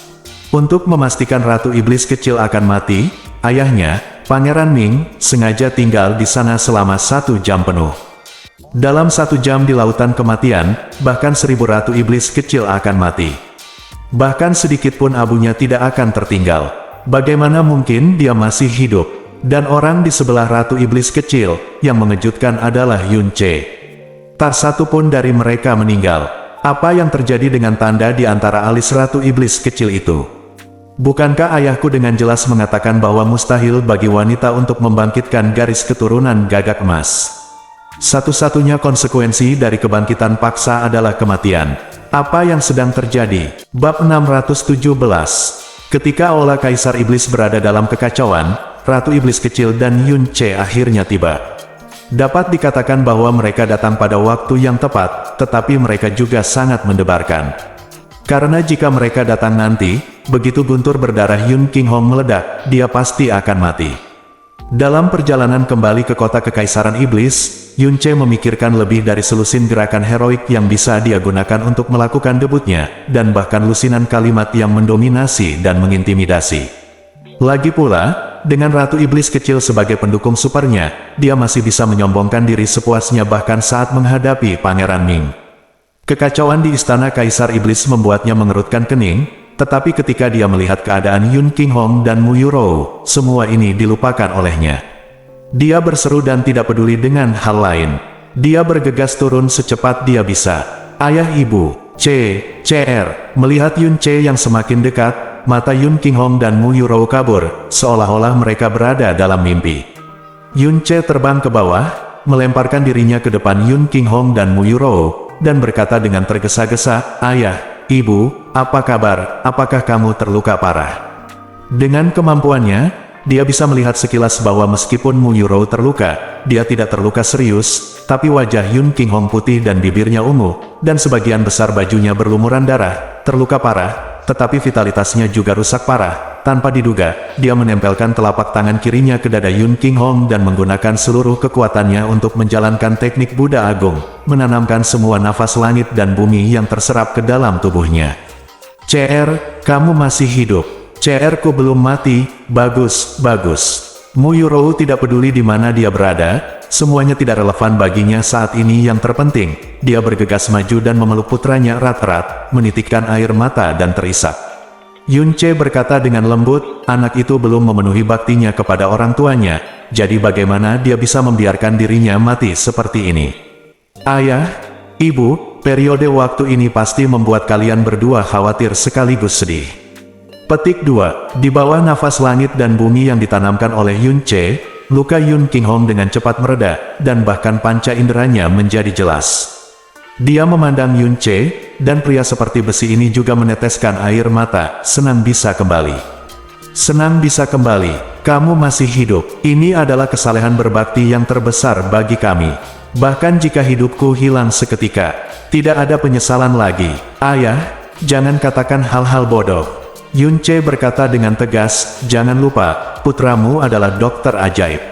Untuk memastikan Ratu Iblis kecil akan mati, ayahnya, Pangeran Ming, sengaja tinggal di sana selama 1 jam penuh. Dalam 1 jam di lautan kematian, bahkan 1000 Ratu Iblis kecil akan mati. Bahkan sedikit pun abunya tidak akan tertinggal. Bagaimana mungkin dia masih hidup? Dan orang di sebelah Ratu Iblis kecil, yang mengejutkan adalah Yun Ce. Tak satu pun dari mereka meninggal. Apa yang terjadi dengan tanda di antara alis Ratu Iblis kecil itu? Bukankah ayahku dengan jelas mengatakan bahwa mustahil bagi wanita untuk membangkitkan garis keturunan gagak emas? Satu-satunya konsekuensi dari kebangkitan paksa adalah kematian. Apa yang sedang terjadi? Bab 617. Ketika aula Kaisar Iblis berada dalam kekacauan, Ratu Iblis kecil dan Yun Ce akhirnya tiba. Dapat dikatakan bahwa mereka datang pada waktu yang tepat, tetapi mereka juga sangat mendebarkan. Karena jika mereka datang nanti, begitu guntur berdarah Yun King Hong meledak, dia pasti akan mati. Dalam perjalanan kembali ke kota Kekaisaran Iblis, Yun Ce memikirkan lebih dari selusin gerakan heroik yang bisa dia gunakan untuk melakukan debutnya, dan bahkan lusinan kalimat yang mendominasi dan mengintimidasi. Lagi pula, dengan Ratu Iblis kecil sebagai pendukung supernya, dia masih bisa menyombongkan diri sepuasnya bahkan saat menghadapi Pangeran Ming. Kekacauan di istana Kaisar Iblis membuatnya mengerutkan kening, tetapi ketika dia melihat keadaan Yun King Hong dan Mu Yurou, semua ini dilupakan olehnya. Dia berseru dan tidak peduli dengan hal lain. Dia bergegas turun secepat dia bisa. Ayah ibu, CR, melihat Yun Ce yang semakin dekat, mata Yun King Hong dan Mu Yurou kabur, seolah-olah mereka berada dalam mimpi. Yun Ce terbang ke bawah, melemparkan dirinya ke depan Yun King Hong dan Mu Yurou, dan berkata dengan tergesa-gesa, "Ayah, ibu, apa kabar? Apakah kamu terluka parah?" Dengan kemampuannya, dia bisa melihat sekilas bahwa meskipun Mu Yurou terluka, dia tidak terluka serius, tapi wajah Yun King Hong putih dan bibirnya ungu, dan sebagian besar bajunya berlumuran darah, terluka parah, tetapi vitalitasnya juga rusak parah. Tanpa diduga, dia menempelkan telapak tangan kirinya ke dada Yun King Hong dan menggunakan seluruh kekuatannya untuk menjalankan teknik Buddha Agung, menanamkan semua nafas langit dan bumi yang terserap ke dalam tubuhnya. CR, kamu masih hidup. CR ku belum mati, bagus, bagus. Mu Yurou tidak peduli di mana dia berada, semuanya tidak relevan baginya saat ini. Yang terpenting, dia bergegas maju dan memeluk putranya erat-erat, menitikkan air mata dan terisak. Yun Ce berkata dengan lembut, anak itu belum memenuhi baktinya kepada orang tuanya, jadi bagaimana dia bisa membiarkan dirinya mati seperti ini? Ayah, ibu, periode waktu ini pasti membuat kalian berdua khawatir sekaligus sedih. Petik 2. Di bawah nafas langit dan bumi yang ditanamkan oleh Yun Ce, luka Yun King Hong dengan cepat mereda, dan bahkan panca inderanya menjadi jelas. Dia memandang Yun Ce, dan pria seperti besi ini juga meneteskan air mata, senang bisa kembali. Senang bisa kembali, kamu masih hidup. Ini adalah kesalehan berbakti yang terbesar bagi kami. Bahkan jika hidupku hilang seketika, tidak ada penyesalan lagi. Ayah, jangan katakan hal-hal bodoh. Yun Ce berkata dengan tegas, jangan lupa, putramu adalah dokter ajaib.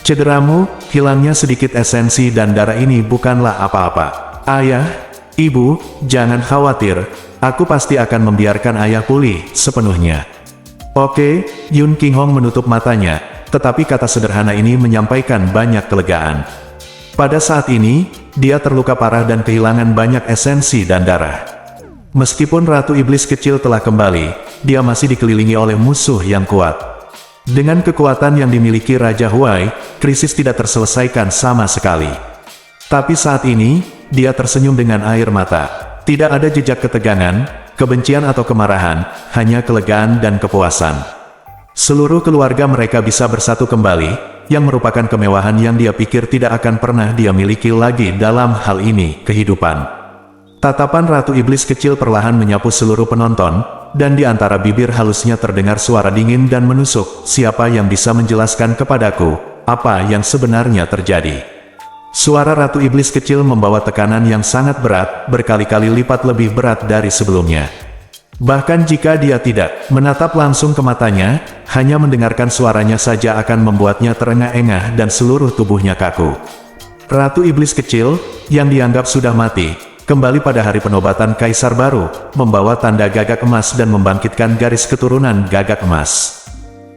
Cederamu, hilangnya sedikit esensi dan darah ini bukanlah apa-apa. Ayah, ibu, jangan khawatir, aku pasti akan membiarkan ayah pulih sepenuhnya. Oke, Yun King Hong menutup matanya, tetapi kata sederhana ini menyampaikan banyak kelegaan. Pada saat ini, dia terluka parah dan kehilangan banyak esensi dan darah. Meskipun Ratu Iblis kecil telah kembali, dia masih dikelilingi oleh musuh yang kuat. Dengan kekuatan yang dimiliki Raja Huai, krisis tidak terselesaikan sama sekali. Tapi saat ini, dia tersenyum dengan air mata. Tidak ada jejak ketegangan, kebencian atau kemarahan, hanya kelegaan dan kepuasan. Seluruh keluarga mereka bisa bersatu kembali, yang merupakan kemewahan yang dia pikir tidak akan pernah dia miliki lagi dalam hal ini, kehidupan. Tatapan Ratu Iblis kecil perlahan menyapu seluruh penonton, dan di antara bibir halusnya terdengar suara dingin dan menusuk, siapa yang bisa menjelaskan kepadaku, apa yang sebenarnya terjadi? Suara Ratu Iblis kecil membawa tekanan yang sangat berat, berkali-kali lipat lebih berat dari sebelumnya. Bahkan jika dia tidak menatap langsung ke matanya, hanya mendengarkan suaranya saja akan membuatnya terengah-engah dan seluruh tubuhnya kaku. Ratu Iblis kecil, yang dianggap sudah mati, kembali pada hari penobatan Kaisar baru, membawa tanda gagak emas dan membangkitkan garis keturunan gagak emas.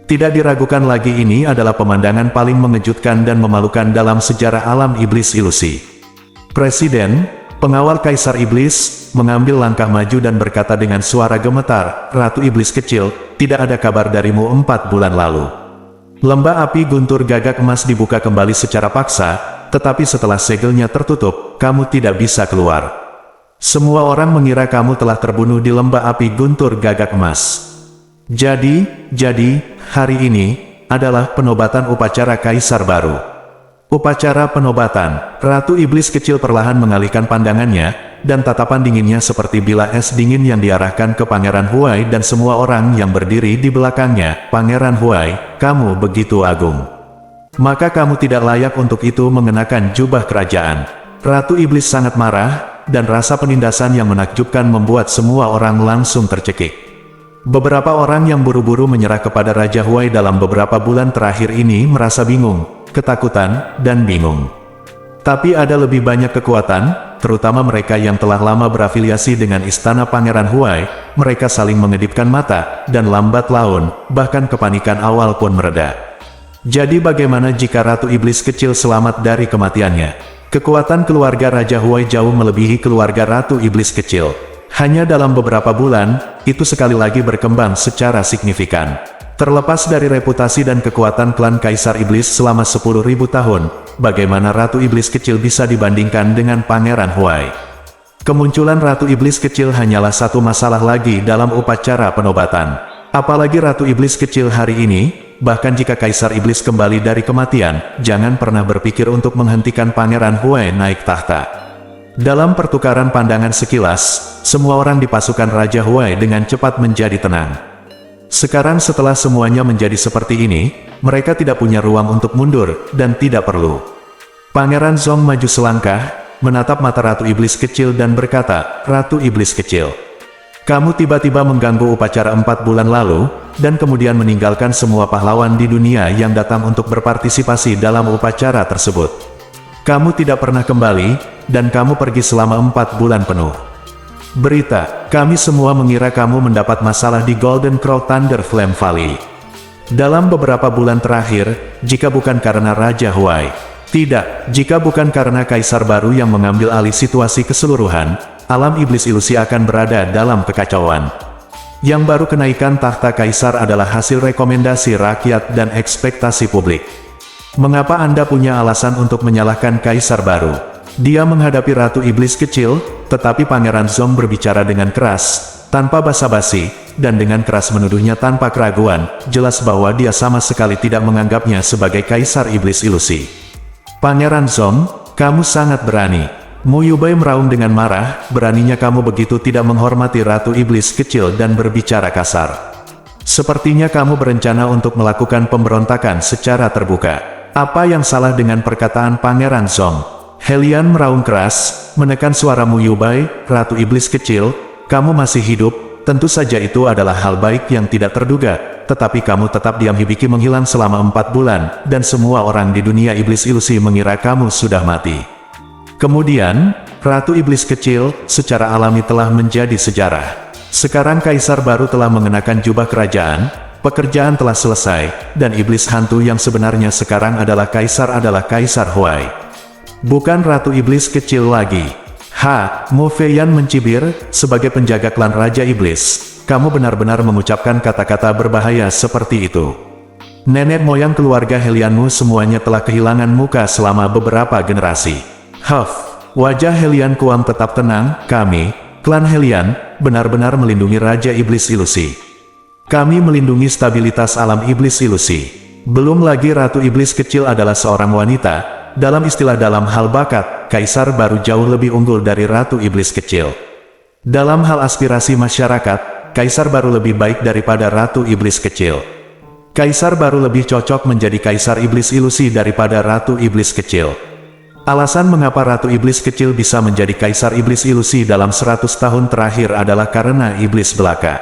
Tidak diragukan lagi, ini adalah pemandangan paling mengejutkan dan memalukan dalam sejarah alam iblis ilusi. Presiden, pengawal Kaisar Iblis, mengambil langkah maju dan berkata dengan suara gemetar, "Ratu Iblis kecil, tidak ada kabar darimu 4 bulan lalu." Lembah api guntur gagak emas dibuka kembali secara paksa, tetapi setelah segelnya tertutup, kamu tidak bisa keluar. Semua orang mengira kamu telah terbunuh di lembah api guntur gagak emas. Jadi, hari ini adalah penobatan upacara Kaisar baru. Upacara penobatan. Ratu Iblis kecil perlahan mengalihkan pandangannya, dan tatapan dinginnya seperti bilah es dingin yang diarahkan ke Pangeran Huai dan semua orang yang berdiri di belakangnya. "Pangeran Huai, kamu begitu agung. Maka kamu tidak layak untuk itu mengenakan jubah kerajaan." Ratu Iblis sangat marah, dan rasa penindasan yang menakjubkan membuat semua orang langsung tercekik. Beberapa orang yang buru-buru menyerah kepada Raja Huai dalam beberapa bulan terakhir ini merasa bingung, ketakutan, dan bingung. Tapi ada lebih banyak kekuatan, terutama mereka yang telah lama berafiliasi dengan Istana Pangeran Huai. Mereka saling mengedipkan mata, dan lambat laun, bahkan kepanikan awal pun mereda. Jadi bagaimana jika Ratu Iblis kecil selamat dari kematiannya? Kekuatan keluarga Raja Huai jauh melebihi keluarga Ratu Iblis kecil. Hanya dalam beberapa bulan, itu sekali lagi berkembang secara signifikan. Terlepas dari reputasi dan kekuatan klan Kaisar Iblis selama 10.000 tahun, bagaimana Ratu Iblis kecil bisa dibandingkan dengan Pangeran Huai? Kemunculan Ratu Iblis kecil hanyalah satu masalah lagi dalam upacara penobatan. Apalagi Ratu Iblis kecil hari ini, bahkan jika Kaisar Iblis kembali dari kematian, jangan pernah berpikir untuk menghentikan Pangeran Huai naik tahta. Dalam pertukaran pandangan sekilas, semua orang di pasukan Raja Huai dengan cepat menjadi tenang. Sekarang setelah semuanya menjadi seperti ini, mereka tidak punya ruang untuk mundur, dan tidak perlu. Pangeran Zong maju selangkah, menatap mata Ratu Iblis kecil dan berkata, "Ratu Iblis kecil, kamu tiba-tiba mengganggu upacara 4 bulan lalu, dan kemudian meninggalkan semua pahlawan di dunia yang datang untuk berpartisipasi dalam upacara tersebut. Kamu tidak pernah kembali, dan kamu pergi selama 4 bulan penuh. Berita, kami semua mengira kamu mendapat masalah di Golden Crow Thunder Flame Valley. Dalam beberapa bulan terakhir, jika bukan karena Raja Huai, jika bukan karena Kaisar baru yang mengambil alih situasi keseluruhan, alam iblis ilusi akan berada dalam kekacauan. Yang baru kenaikan tahta Kaisar adalah hasil rekomendasi rakyat dan ekspektasi publik. Mengapa Anda punya alasan untuk menyalahkan Kaisar baru?" Dia menghadapi Ratu Iblis kecil, tetapi Pangeran Zong berbicara dengan keras, tanpa basa-basi, dan dengan keras menuduhnya tanpa keraguan, jelas bahwa dia sama sekali tidak menganggapnya sebagai Kaisar Iblis ilusi. "Pangeran Zong, kamu sangat berani." Mu Yubai meraung dengan marah, "Beraninya kamu begitu tidak menghormati Ratu Iblis kecil dan berbicara kasar. Sepertinya kamu berencana untuk melakukan pemberontakan secara terbuka." "Apa yang salah dengan perkataan Pangeran Zong?" Helian meraung keras, menekan suara Mu Yubai, "Ratu Iblis kecil, kamu masih hidup, tentu saja itu adalah hal baik yang tidak terduga, tetapi kamu tetap diam hibiki menghilang selama 4 bulan, dan semua orang di dunia iblis ilusi mengira kamu sudah mati. Kemudian, Ratu Iblis kecil, secara alami telah menjadi sejarah. Sekarang Kaisar baru telah mengenakan jubah kerajaan, pekerjaan telah selesai, dan iblis hantu yang sebenarnya sekarang adalah Kaisar Huai. Bukan Ratu Iblis kecil lagi." Mu Feiyan mencibir, "Sebagai penjaga klan Raja Iblis, kamu benar-benar mengucapkan kata-kata berbahaya seperti itu. Nenek moyang keluarga Helianmu semuanya telah kehilangan muka selama beberapa generasi." Wajah Helian Kuam tetap tenang, klan Helian benar-benar melindungi Raja Iblis Ilusi. Kami melindungi stabilitas alam iblis ilusi. Belum lagi Ratu Iblis Kecil adalah seorang wanita. Dalam istilah dalam hal bakat, Kaisar Baru jauh lebih unggul dari Ratu Iblis Kecil. Dalam hal aspirasi masyarakat, Kaisar Baru lebih baik daripada Ratu Iblis Kecil. Kaisar Baru lebih cocok menjadi Kaisar Iblis Ilusi daripada Ratu Iblis Kecil. Alasan mengapa Ratu Iblis Kecil bisa menjadi Kaisar Iblis Ilusi dalam 100 tahun terakhir adalah karena iblis belaka.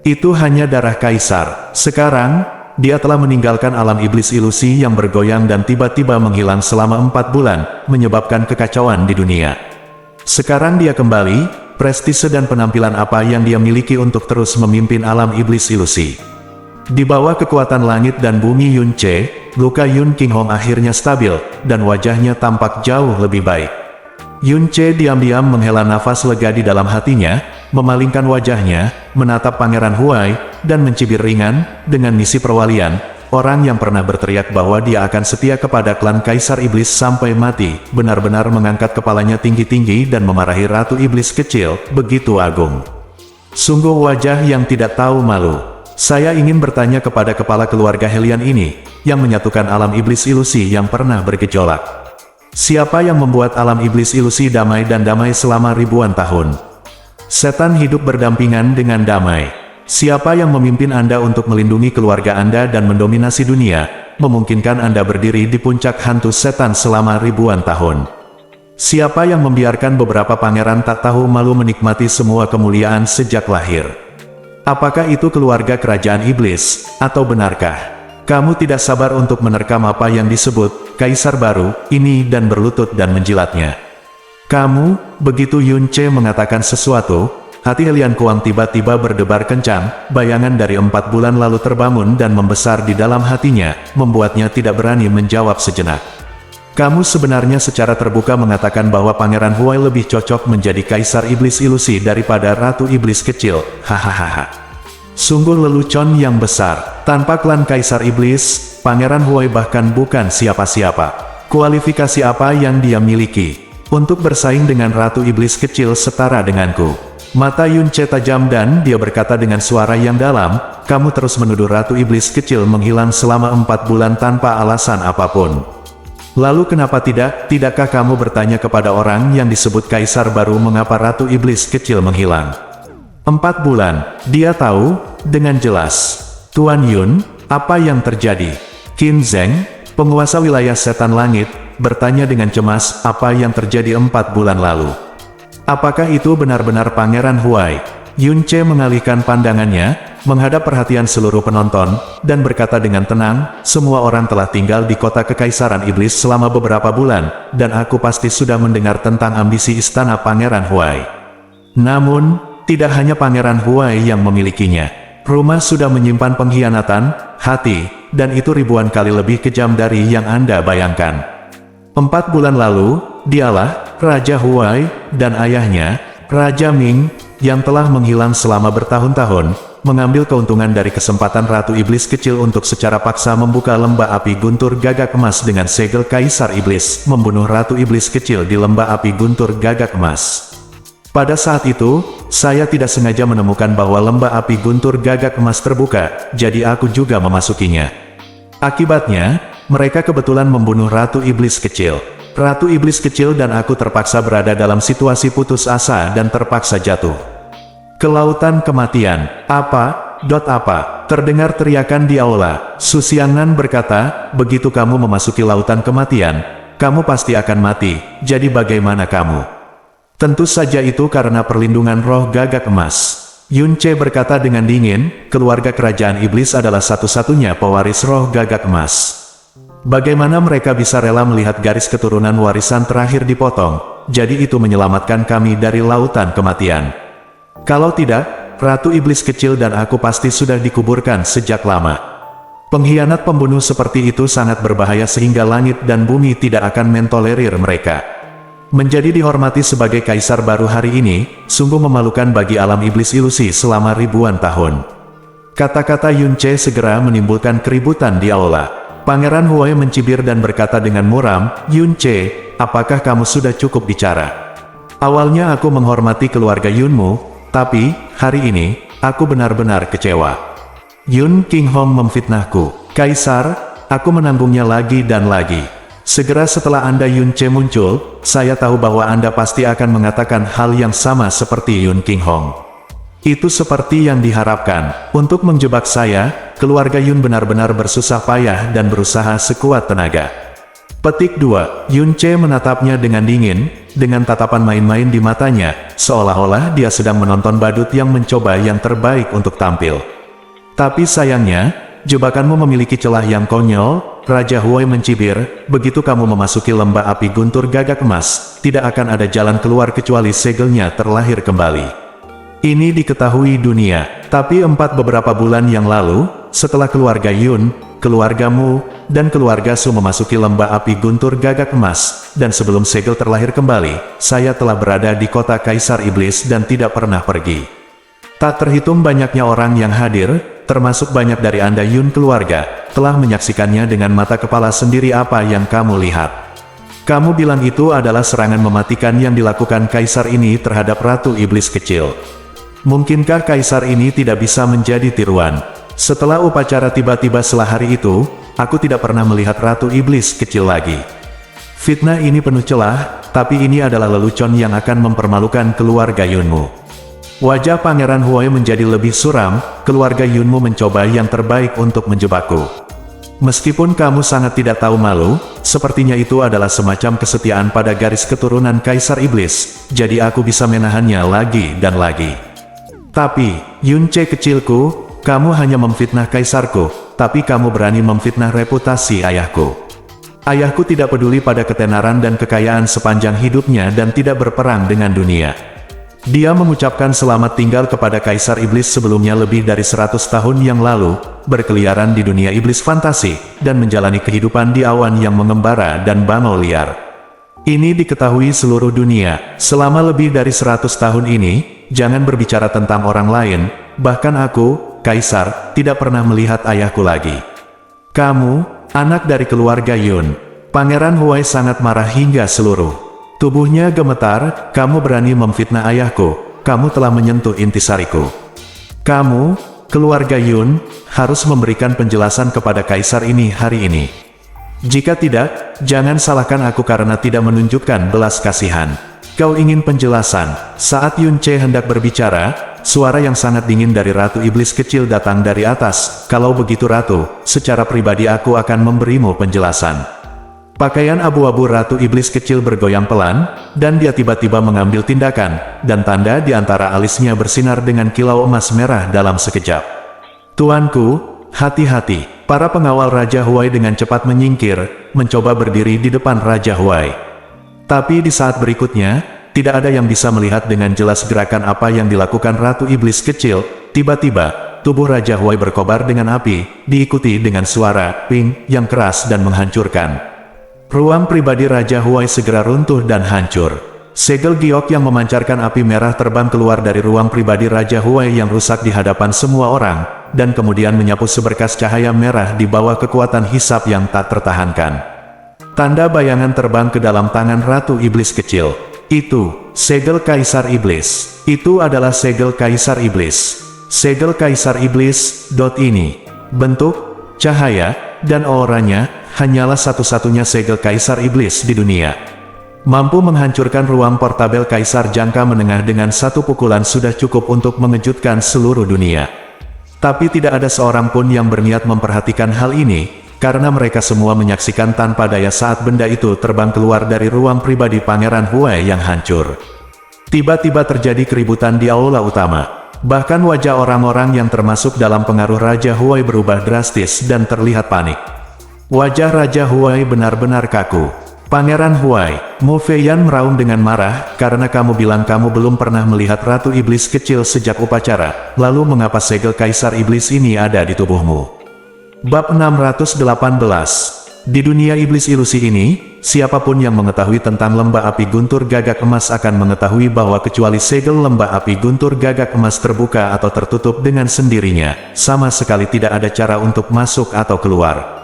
Itu hanya darah Kaisar. Sekarang, dia telah meninggalkan alam iblis ilusi yang bergoyang dan tiba-tiba menghilang selama 4 bulan, menyebabkan kekacauan di dunia. Sekarang dia kembali. Prestise dan penampilan apa yang dia miliki untuk terus memimpin alam iblis ilusi. Di bawah kekuatan langit dan bumi Yunce, luka Yun King Hong akhirnya stabil, dan wajahnya tampak jauh lebih baik. Yunce diam-diam menghela nafas lega di dalam hatinya, memalingkan wajahnya, menatap Pangeran Huai, dan mencibir ringan, dengan misi perwalian. Orang yang pernah berteriak bahwa dia akan setia kepada klan Kaisar Iblis sampai mati, benar-benar mengangkat kepalanya tinggi-tinggi dan memarahi Ratu Iblis Kecil, begitu agung. Sungguh wajah yang tidak tahu malu. Saya ingin bertanya kepada kepala keluarga Helian ini, yang menyatukan alam iblis ilusi yang pernah bergejolak. Siapa yang membuat alam iblis ilusi damai dan damai selama ribuan tahun? Setan hidup berdampingan dengan damai. Siapa yang memimpin Anda untuk melindungi keluarga Anda dan mendominasi dunia, memungkinkan Anda berdiri di puncak hantu setan selama ribuan tahun? Siapa yang membiarkan beberapa pangeran tak tahu malu menikmati semua kemuliaan sejak lahir? Apakah itu keluarga kerajaan iblis, atau benarkah kamu tidak sabar untuk menerkam apa yang disebut Kaisar Baru ini dan berlutut dan menjilatnya? Kamu, begitu Yunce mengatakan sesuatu, hati Helian Kuang tiba-tiba berdebar kencang. Bayangan dari 4 bulan lalu terbangun dan membesar di dalam hatinya, membuatnya tidak berani menjawab sejenak. Kamu sebenarnya secara terbuka mengatakan bahwa Pangeran Huai lebih cocok menjadi Kaisar Iblis Ilusi daripada Ratu Iblis Kecil. Hahaha. Sungguh lelucon yang besar. Tanpa klan Kaisar Iblis, Pangeran Huai bahkan bukan siapa-siapa. Kualifikasi apa yang dia miliki untuk bersaing dengan Ratu Iblis Kecil setara denganku? Mata Yunce tajam dan dia berkata dengan suara yang dalam, kamu terus menuduh Ratu Iblis Kecil menghilang selama 4 bulan tanpa alasan apapun. Lalu kenapa tidak? Tidakkah kamu bertanya kepada orang yang disebut Kaisar Baru mengapa Ratu Iblis Kecil menghilang? 4 bulan, dia tahu, dengan jelas. Tuan Yun, apa yang terjadi? Qin Zheng, penguasa wilayah setan langit, bertanya dengan cemas apa yang terjadi 4 bulan lalu. Apakah itu benar-benar Pangeran Huai? Yunce mengalihkan pandangannya, menghadap perhatian seluruh penonton, dan berkata dengan tenang, semua orang telah tinggal di kota Kekaisaran Iblis selama beberapa bulan, dan aku pasti sudah mendengar tentang ambisi istana Pangeran Huai. Namun, tidak hanya Pangeran Huai yang memilikinya. Rumah sudah menyimpan pengkhianatan, hati, dan itu ribuan kali lebih kejam dari yang Anda bayangkan. 4 bulan lalu, dialah Raja Huai dan ayahnya, Raja Ming, yang telah menghilang selama bertahun-tahun, mengambil keuntungan dari kesempatan Ratu Iblis Kecil untuk secara paksa membuka lembah api guntur gagak emas dengan segel Kaisar Iblis, membunuh Ratu Iblis Kecil di lembah api guntur gagak emas. Pada saat itu, saya tidak sengaja menemukan bahwa lembah api guntur gagak emas terbuka, jadi aku juga memasukinya. Akibatnya, mereka kebetulan membunuh Ratu Iblis Kecil. Ratu Iblis Kecil dan aku terpaksa berada dalam situasi putus asa dan terpaksa jatuh ke lautan kematian. Apa? Terdengar teriakan di aula. Su Xiangnan berkata, begitu kamu memasuki lautan kematian, kamu pasti akan mati, jadi bagaimana kamu? Tentu saja itu karena perlindungan roh gagak emas. Yunce berkata dengan dingin, keluarga kerajaan iblis adalah satu-satunya pewaris roh gagak emas. Bagaimana mereka bisa rela melihat garis keturunan warisan terakhir dipotong, jadi itu menyelamatkan kami dari lautan kematian. Kalau tidak, Ratu Iblis Kecil dan aku pasti sudah dikuburkan sejak lama. Pengkhianat pembunuh seperti itu sangat berbahaya sehingga langit dan bumi tidak akan mentolerir mereka. Menjadi dihormati sebagai Kaisar Baru hari ini, sungguh memalukan bagi alam iblis ilusi selama ribuan tahun. Kata-kata Yunce segera menimbulkan keributan di aula. Pangeran Huai mencibir dan berkata dengan muram, Yunce, apakah kamu sudah cukup bicara? Awalnya aku menghormati keluarga Yunmu, tapi, hari ini, aku benar-benar kecewa. Yun King Hong memfitnahku. Kaisar, aku menanggungnya lagi dan lagi. Segera setelah Anda Yun Ce muncul, saya tahu bahwa Anda pasti akan mengatakan hal yang sama seperti Yun King Hong. Itu seperti yang diharapkan. Untuk menjebak saya, keluarga Yun benar-benar bersusah payah dan berusaha sekuat tenaga. Petik 2. Yun Ce menatapnya dengan dingin, dengan tatapan main-main di matanya, seolah-olah dia sedang menonton badut yang mencoba yang terbaik untuk tampil. Tapi sayangnya, jebakanmu memiliki celah yang konyol, Raja Huai mencibir, begitu kamu memasuki lembah api guntur gagak emas, tidak akan ada jalan keluar kecuali segelnya terlahir kembali. Ini diketahui dunia, tapi beberapa bulan yang lalu, setelah keluarga Yun, keluargamu, dan keluarga Su memasuki lembah api guntur gagak emas, dan sebelum segel terlahir kembali, saya telah berada di kota Kaisar Iblis dan tidak pernah pergi. Tak terhitung banyaknya orang yang hadir, termasuk banyak dari Anda Yun keluarga, telah menyaksikannya dengan mata kepala sendiri apa yang kamu lihat. Kamu bilang itu adalah serangan mematikan yang dilakukan Kaisar ini terhadap Ratu Iblis kecil. Mungkinkah Kaisar ini tidak bisa menjadi tiruan? Setelah upacara tiba-tiba setelah hari itu, aku tidak pernah melihat Ratu Iblis kecil lagi. Fitnah ini penuh celah, tapi ini adalah lelucon yang akan mempermalukan keluarga Yunmu. Wajah Pangeran Huai menjadi lebih suram, keluarga Yunmu mencoba yang terbaik untuk menjebakku. Meskipun kamu sangat tidak tahu malu, sepertinya itu adalah semacam kesetiaan pada garis keturunan Kaisar Iblis, jadi aku bisa menahannya lagi dan lagi. Tapi, Yun Ce kecilku, kamu hanya memfitnah kaisarku, tapi kamu berani memfitnah reputasi ayahku. Ayahku tidak peduli pada ketenaran dan kekayaan sepanjang hidupnya dan tidak berperang dengan dunia. Dia mengucapkan selamat tinggal kepada Kaisar Iblis sebelumnya lebih dari 100 tahun yang lalu, berkeliaran di dunia iblis fantasi, dan menjalani kehidupan di awan yang mengembara dan bangau liar. Ini diketahui seluruh dunia, selama lebih dari 100 tahun ini, jangan berbicara tentang orang lain, bahkan aku, Kaisar, tidak pernah melihat ayahku lagi. Kamu, anak dari keluarga Yun. Pangeran Huai sangat marah hingga seluruh tubuhnya gemetar, kamu berani memfitnah ayahku, kamu telah menyentuh intisariku. Kamu, keluarga Yun, harus memberikan penjelasan kepada Kaisar ini hari ini. Jika tidak, jangan salahkan aku karena tidak menunjukkan belas kasihan. Kau ingin penjelasan? Saat Yun Ce hendak berbicara, suara yang sangat dingin dari Ratu Iblis kecil datang dari atas. Kalau begitu Ratu, secara pribadi aku akan memberimu penjelasan. Pakaian abu-abu Ratu Iblis kecil bergoyang pelan, dan dia tiba-tiba mengambil tindakan, dan tanda di antara alisnya bersinar dengan kilau emas merah dalam sekejap. Tuanku, hati-hati. Para pengawal Raja Huai dengan cepat menyingkir, mencoba berdiri di depan Raja Huai. Tapi di saat berikutnya, tidak ada yang bisa melihat dengan jelas gerakan apa yang dilakukan Ratu Iblis kecil. Tiba-tiba, tubuh Raja Huai berkobar dengan api, diikuti dengan suara ping yang keras dan menghancurkan. Ruang pribadi Raja Huai segera runtuh dan hancur. Segel giok yang memancarkan api merah terbang keluar dari ruang pribadi Raja Huai yang rusak di hadapan semua orang, dan kemudian menyapu seberkas cahaya merah di bawah kekuatan hisap yang tak tertahankan. Tanda bayangan terbang ke dalam tangan Ratu Iblis kecil. Itu, segel Kaisar Iblis. Itu adalah segel Kaisar Iblis. Segel Kaisar Iblis. Ini. Bentuk, cahaya, dan auranya, hanyalah satu-satunya segel Kaisar Iblis di dunia. Mampu menghancurkan ruang portabel Kaisar jangka menengah dengan satu pukulan sudah cukup untuk mengejutkan seluruh dunia. Tapi tidak ada seorang pun yang berniat memperhatikan hal ini, karena mereka semua menyaksikan tanpa daya saat benda itu terbang keluar dari ruang pribadi Pangeran Huai yang hancur. Tiba-tiba terjadi keributan di aula utama. Bahkan wajah orang-orang yang termasuk dalam pengaruh Raja Huai berubah drastis dan terlihat panik. Wajah Raja Huai benar-benar kaku. Pangeran Huai, Mu Feiyan meraung dengan marah, karena kamu bilang kamu belum pernah melihat Ratu Iblis kecil sejak upacara, lalu mengapa segel Kaisar Iblis ini ada di tubuhmu? Bab 618. Di dunia iblis ilusi ini, siapapun yang mengetahui tentang lembah api guntur gagak emas akan mengetahui bahwa kecuali segel lembah api guntur gagak emas terbuka atau tertutup dengan sendirinya, sama sekali tidak ada cara untuk masuk atau keluar.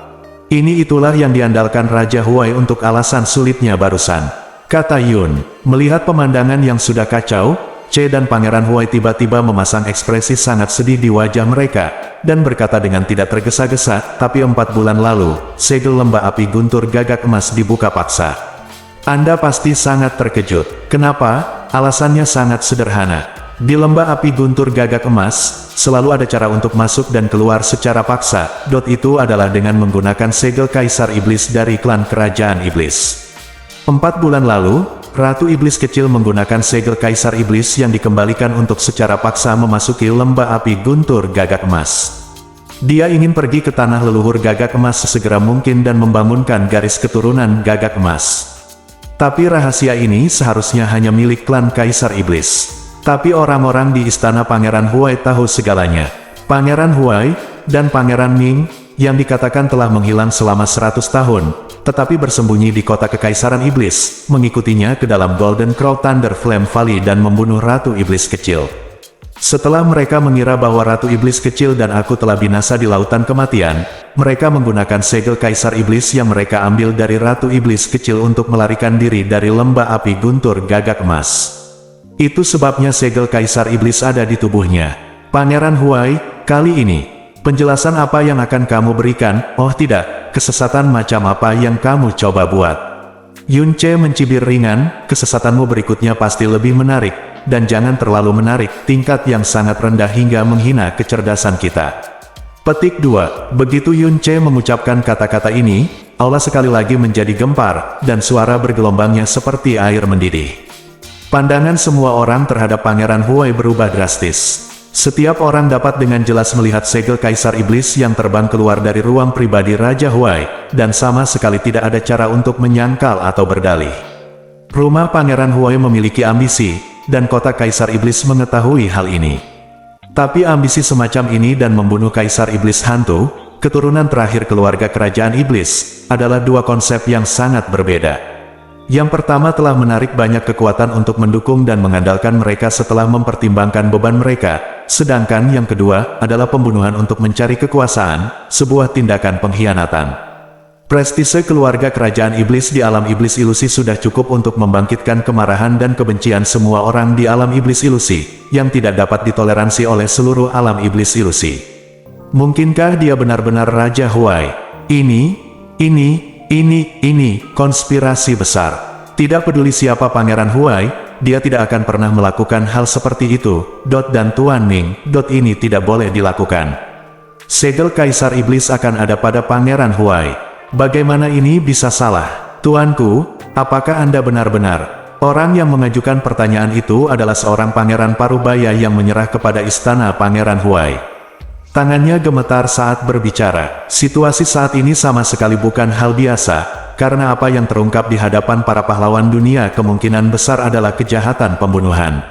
Itulah yang diandalkan Raja Huai untuk alasan sulitnya barusan. kata Yun. Melihat pemandangan yang sudah kacau, Che dan Pangeran Huai tiba-tiba memasang ekspresi sangat sedih di wajah mereka, dan berkata dengan tidak tergesa-gesa, tapi 4 bulan lalu, segel lembah api guntur gagak emas dibuka paksa. Anda pasti sangat terkejut. Kenapa? Alasannya sangat sederhana. Di lembah api guntur gagak emas, selalu ada cara untuk masuk dan keluar secara paksa. Itu adalah dengan menggunakan segel Kaisar Iblis dari klan Kerajaan Iblis. 4 bulan lalu, Ratu Iblis kecil menggunakan segel Kaisar Iblis yang dikembalikan untuk secara paksa memasuki lembah api guntur gagak emas. Dia ingin pergi ke tanah leluhur gagak emas sesegera mungkin dan membangunkan garis keturunan gagak emas. Tapi rahasia ini seharusnya hanya milik klan Kaisar Iblis. Tapi orang-orang di istana Pangeran Huai tahu segalanya. Pangeran Huai dan Pangeran Ming, yang dikatakan telah menghilang selama 100 tahun, tetapi bersembunyi di kota Kekaisaran Iblis, mengikutinya ke dalam Golden Crow Thunder Flame Valley dan membunuh Ratu Iblis kecil. Setelah mereka mengira bahwa Ratu Iblis kecil dan aku telah binasa di lautan kematian, mereka menggunakan segel Kaisar Iblis yang mereka ambil dari Ratu Iblis kecil untuk melarikan diri dari lembah api guntur gagak emas. Itu sebabnya segel Kaisar Iblis ada di tubuhnya. Pangeran Huai, kali ini, penjelasan apa yang akan kamu berikan? Oh tidak, kesesatan macam apa yang kamu coba buat? Yun Che mencibir ringan, kesesatanmu berikutnya pasti lebih menarik, dan jangan terlalu menarik, tingkat yang sangat rendah hingga menghina kecerdasan kita. Petik 2. Begitu Yun Che mengucapkan kata-kata ini, aula sekali lagi menjadi gempar, dan suara bergelombangnya seperti air mendidih. Pandangan semua orang terhadap Pangeran Huai berubah drastis. Setiap orang dapat dengan jelas melihat segel Kaisar Iblis yang terbang keluar dari ruang pribadi Raja Huai, dan sama sekali tidak ada cara untuk menyangkal atau berdalih. Rumah Pangeran Huai memiliki ambisi, dan kota Kaisar Iblis mengetahui hal ini. Tapi ambisi semacam ini dan membunuh Kaisar Iblis hantu, keturunan terakhir keluarga Kerajaan Iblis, adalah dua konsep yang sangat berbeda. Yang pertama telah menarik banyak kekuatan untuk mendukung dan mengandalkan mereka setelah mempertimbangkan beban mereka, sedangkan yang kedua adalah pembunuhan untuk mencari kekuasaan, sebuah tindakan pengkhianatan. Prestise keluarga Kerajaan Iblis di alam iblis ilusi sudah cukup untuk membangkitkan kemarahan dan kebencian semua orang di alam iblis ilusi, yang tidak dapat ditoleransi oleh seluruh alam iblis ilusi. Mungkinkah dia benar-benar Raja Huai? Ini konspirasi besar. Tidak peduli siapa Pangeran Huai, dia tidak akan pernah melakukan hal seperti itu. Dan Tuan Ming, ini tidak boleh dilakukan. Segel Kaisar Iblis akan ada pada Pangeran Huai. Bagaimana ini bisa salah? Tuanku, apakah Anda benar-benar? Orang yang mengajukan pertanyaan itu adalah seorang pangeran parubaya yang menyerah kepada istana Pangeran Huai. Tangannya gemetar saat berbicara. Situasi saat ini sama sekali bukan hal biasa, karena apa yang terungkap di hadapan para pahlawan dunia kemungkinan besar adalah kejahatan pembunuhan.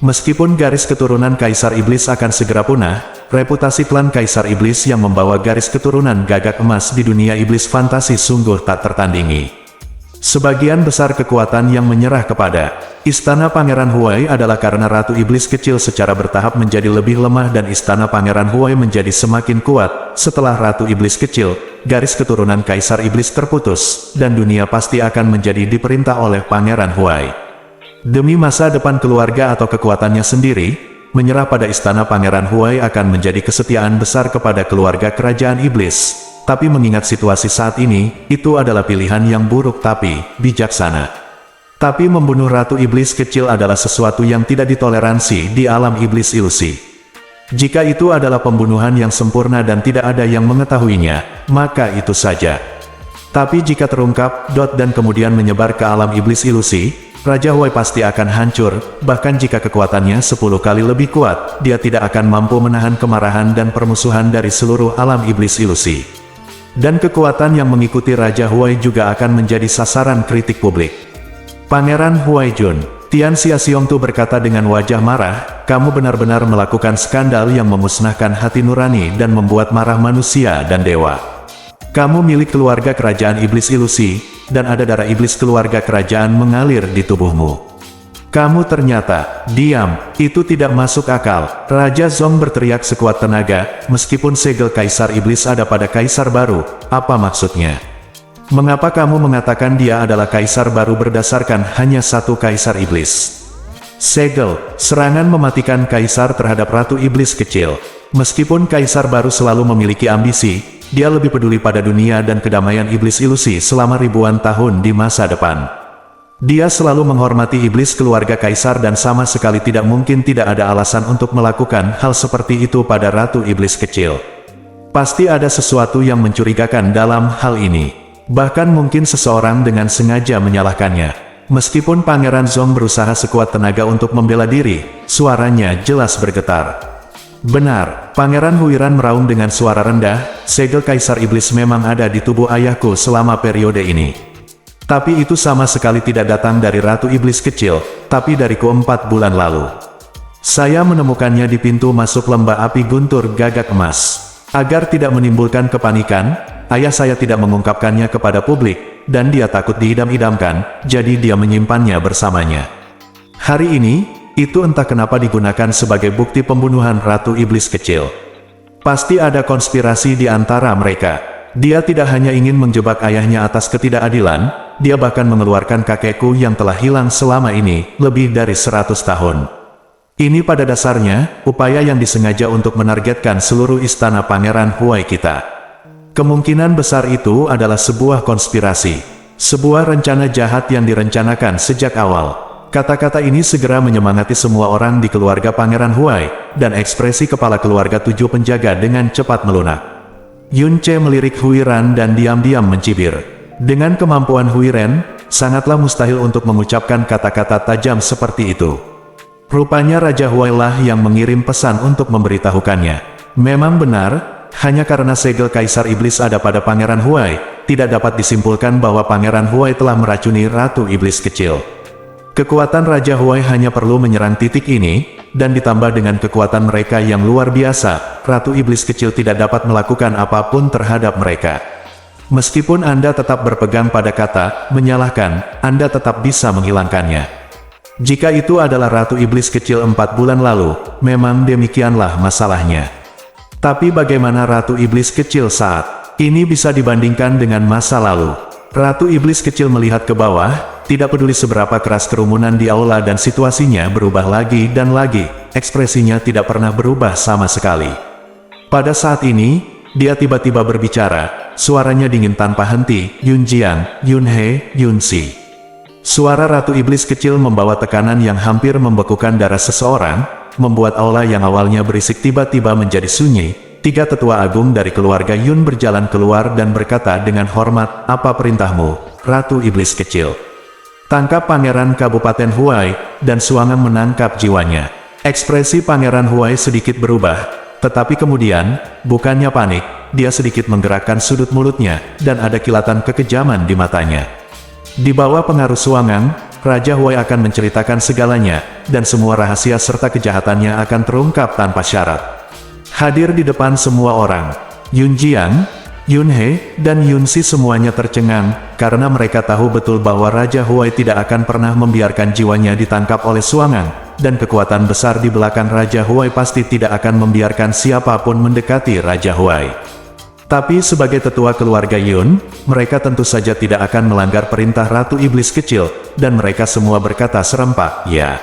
Meskipun garis keturunan Kaisar Iblis akan segera punah, reputasi klan Kaisar Iblis yang membawa garis keturunan gagak emas di dunia iblis fantasi sungguh tak tertandingi. Sebagian besar kekuatan yang menyerah kepada Istana Pangeran Huai adalah karena Ratu Iblis kecil secara bertahap menjadi lebih lemah dan Istana Pangeran Huai menjadi semakin kuat. Setelah Ratu Iblis kecil, garis keturunan Kaisar Iblis terputus, dan dunia pasti akan menjadi diperintah oleh Pangeran Huai. Demi masa depan keluarga atau kekuatannya sendiri, menyerah pada Istana Pangeran Huai akan menjadi kesetiaan besar kepada keluarga Kerajaan Iblis. Tapi mengingat situasi saat ini, itu adalah pilihan yang buruk tapi bijaksana. Tapi membunuh Ratu Iblis kecil adalah sesuatu yang tidak ditoleransi di alam iblis ilusi. Jika itu adalah pembunuhan yang sempurna dan tidak ada yang mengetahuinya, maka itu saja. Tapi jika terungkap, dan kemudian menyebar ke alam iblis ilusi, Raja Huai pasti akan hancur, bahkan jika kekuatannya 10 kali lebih kuat, dia tidak akan mampu menahan kemarahan dan permusuhan dari seluruh alam iblis ilusi. Dan kekuatan yang mengikuti Raja Huai juga akan menjadi sasaran kritik publik. Pangeran Huai Jun, Tian Xiaoxiong Tu berkata dengan wajah marah, kamu benar-benar melakukan skandal yang memusnahkan hati nurani dan membuat marah manusia dan dewa. Kamu milik keluarga Kerajaan Iblis Ilusi, dan ada darah iblis keluarga kerajaan mengalir di tubuhmu. Kamu ternyata, diam, itu tidak masuk akal. Raja Zong berteriak sekuat tenaga, meskipun segel Kaisar Iblis ada pada Kaisar baru, apa maksudnya? Mengapa kamu mengatakan dia adalah kaisar baru berdasarkan hanya satu kaisar iblis? Segel, serangan mematikan kaisar terhadap Ratu Iblis kecil. Meskipun kaisar baru selalu memiliki ambisi, dia lebih peduli pada dunia dan kedamaian iblis ilusi selama ribuan tahun di masa depan. Dia selalu menghormati iblis keluarga kaisar dan sama sekali tidak mungkin tidak ada alasan untuk melakukan hal seperti itu pada Ratu Iblis kecil. Pasti ada sesuatu yang mencurigakan dalam hal ini. Bahkan mungkin seseorang dengan sengaja menyalahkannya. Meskipun Pangeran Zong berusaha sekuat tenaga untuk membela diri, suaranya jelas bergetar. Benar, Pangeran Huiran meraung dengan suara rendah, segel Kaisar Iblis memang ada di tubuh ayahku selama periode ini. Tapi itu sama sekali tidak datang dari Ratu Iblis kecil, tapi dariku 4 bulan lalu. Saya menemukannya di pintu masuk lembah api guntur gagak emas. Agar tidak menimbulkan kepanikan, ayah saya tidak mengungkapkannya kepada publik, dan dia takut diidam-idamkan, jadi dia menyimpannya bersamanya. Hari ini, itu entah kenapa digunakan sebagai bukti pembunuhan Ratu Iblis kecil. Pasti ada konspirasi di antara mereka. Dia tidak hanya ingin menjebak ayahnya atas ketidakadilan, dia bahkan mengeluarkan kakekku yang telah hilang selama ini, lebih dari 100 tahun. Ini pada dasarnya, upaya yang disengaja untuk menargetkan seluruh istana Pangeran Huai kita. Kemungkinan besar itu adalah sebuah konspirasi. Sebuah rencana jahat yang direncanakan sejak awal. Kata-kata ini segera menyemangati semua orang di keluarga Pangeran Huai, dan ekspresi kepala keluarga 7 penjaga dengan cepat melunak. Yun Ce melirik Huiran dan diam-diam mencibir. Dengan kemampuan Huiran, sangatlah mustahil untuk mengucapkan kata-kata tajam seperti itu. Rupanya Raja Huai lah yang mengirim pesan untuk memberitahukannya. Memang benar, hanya karena segel Kaisar Iblis ada pada Pangeran Huai, tidak dapat disimpulkan bahwa Pangeran Huai telah meracuni Ratu Iblis kecil. Kekuatan Raja Huai hanya perlu menyerang titik ini, dan ditambah dengan kekuatan mereka yang luar biasa, Ratu Iblis kecil tidak dapat melakukan apapun terhadap mereka. Meskipun Anda tetap berpegang pada kata menyalahkan, Anda tetap bisa menghilangkannya. Jika itu adalah Ratu Iblis kecil 4 bulan lalu, memang demikianlah masalahnya. Tapi bagaimana Ratu Iblis kecil saat ini bisa dibandingkan dengan masa lalu? Ratu Iblis kecil melihat ke bawah, tidak peduli seberapa keras kerumunan di aula dan situasinya berubah lagi dan lagi, ekspresinya tidak pernah berubah sama sekali. Pada saat ini, dia tiba-tiba berbicara, suaranya dingin tanpa henti, Yun Jiang, Yun He, Yun Si. Suara Ratu Iblis kecil membawa tekanan yang hampir membekukan darah seseorang, membuat aula yang awalnya berisik tiba-tiba menjadi sunyi. 3 tetua agung dari keluarga Yun berjalan keluar dan berkata dengan hormat, "Apa perintahmu, Ratu Iblis kecil?" Tangkap Pangeran Kabupaten Huai, dan Suangang menangkap jiwanya. Ekspresi Pangeran Huai sedikit berubah, tetapi kemudian, bukannya panik, dia sedikit menggerakkan sudut mulutnya, dan ada kilatan kekejaman di matanya. Di bawah pengaruh Suangang, Raja Huai akan menceritakan segalanya, dan semua rahasia serta kejahatannya akan terungkap tanpa syarat. Hadir di depan semua orang, Yun Jiang, Yun He, dan Yun Si semuanya tercengang, karena mereka tahu betul bahwa Raja Huai tidak akan pernah membiarkan jiwanya ditangkap oleh Suangang, dan kekuatan besar di belakang Raja Huai pasti tidak akan membiarkan siapapun mendekati Raja Huai. Tapi sebagai tetua keluarga Yun, mereka tentu saja tidak akan melanggar perintah Ratu Iblis kecil, dan mereka semua berkata serempak, "Ya."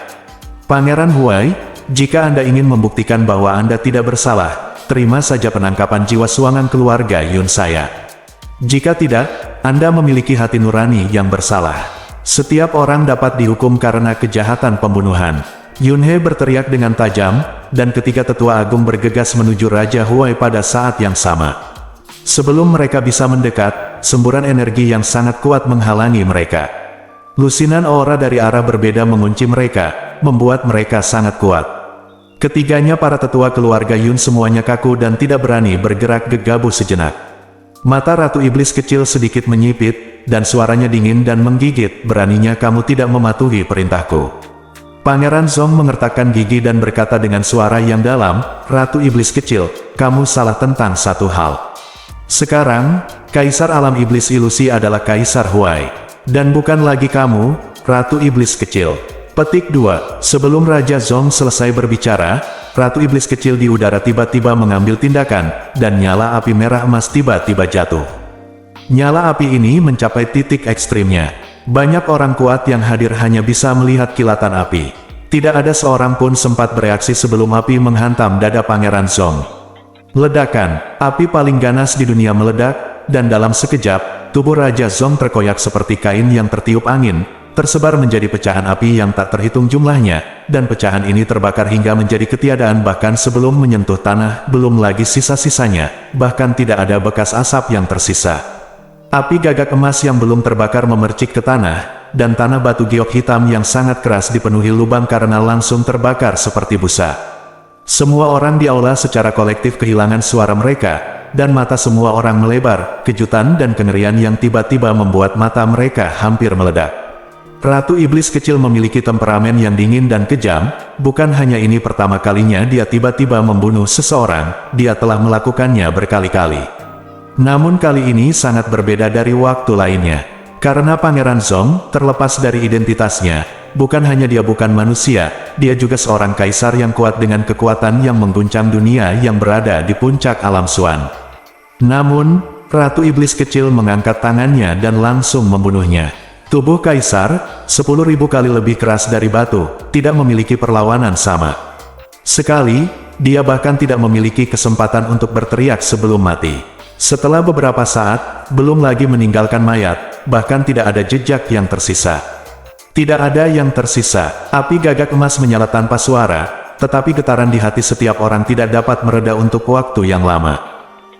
Pangeran Huai, jika Anda ingin membuktikan bahwa Anda tidak bersalah, terima saja penangkapan jiwa Suangang keluarga Yun saya. Jika tidak, Anda memiliki hati nurani yang bersalah. Setiap orang dapat dihukum karena kejahatan pembunuhan. Yun He berteriak dengan tajam, dan ketiga tetua agung bergegas menuju Raja Huai pada saat yang sama. Sebelum mereka bisa mendekat, semburan energi yang sangat kuat menghalangi mereka. Lusinan aura dari arah berbeda mengunci mereka, membuat mereka sangat kuat. Ketiganya para tetua keluarga Yun semuanya kaku dan tidak berani bergerak gegabah sejenak. Mata Ratu Iblis kecil sedikit menyipit, dan suaranya dingin dan menggigit, "Beraninya kamu tidak mematuhi perintahku." Pangeran Zong mengertakkan gigi dan berkata dengan suara yang dalam, "Ratu Iblis kecil, kamu salah tentang satu hal. Sekarang, Kaisar Alam Iblis Ilusi adalah Kaisar Huai. Dan bukan lagi kamu, Ratu Iblis Kecil." Petik 2. Sebelum Raja Zong selesai berbicara, Ratu Iblis Kecil di udara tiba-tiba mengambil tindakan, dan nyala api merah emas tiba-tiba jatuh. Nyala api ini mencapai titik ekstrimnya. Banyak orang kuat yang hadir hanya bisa melihat kilatan api. Tidak ada seorang pun sempat bereaksi sebelum api menghantam dada Pangeran Zong. Ledakan, api paling ganas di dunia meledak, dan dalam sekejap, tubuh Raja Zong terkoyak seperti kain yang tertiup angin, tersebar menjadi pecahan api yang tak terhitung jumlahnya, dan pecahan ini terbakar hingga menjadi ketiadaan bahkan sebelum menyentuh tanah, belum lagi sisa-sisanya, bahkan tidak ada bekas asap yang tersisa. Api gagak emas yang belum terbakar memercik ke tanah, dan tanah batu giok hitam yang sangat keras dipenuhi lubang karena langsung terbakar seperti busa. Semua orang di aula secara kolektif kehilangan suara mereka, dan mata semua orang melebar, kejutan dan kengerian yang tiba-tiba membuat mata mereka hampir meledak. Ratu Iblis kecil memiliki temperamen yang dingin dan kejam, bukan hanya ini pertama kalinya dia tiba-tiba membunuh seseorang, dia telah melakukannya berkali-kali. Namun kali ini sangat berbeda dari waktu lainnya. Karena Pangeran Zong, terlepas dari identitasnya, bukan hanya dia bukan manusia, dia juga seorang kaisar yang kuat dengan kekuatan yang mengguncang dunia yang berada di puncak alam Xuan. Namun, Ratu Iblis kecil mengangkat tangannya dan langsung membunuhnya. Tubuh kaisar, 10.000 kali lebih keras dari batu, tidak memiliki perlawanan sama sekali, dia bahkan tidak memiliki kesempatan untuk berteriak sebelum mati. Setelah beberapa saat, belum lagi meninggalkan mayat, bahkan tidak ada jejak yang tersisa. Tidak ada yang tersisa, api gagak emas menyala tanpa suara, tetapi getaran di hati setiap orang tidak dapat mereda untuk waktu yang lama.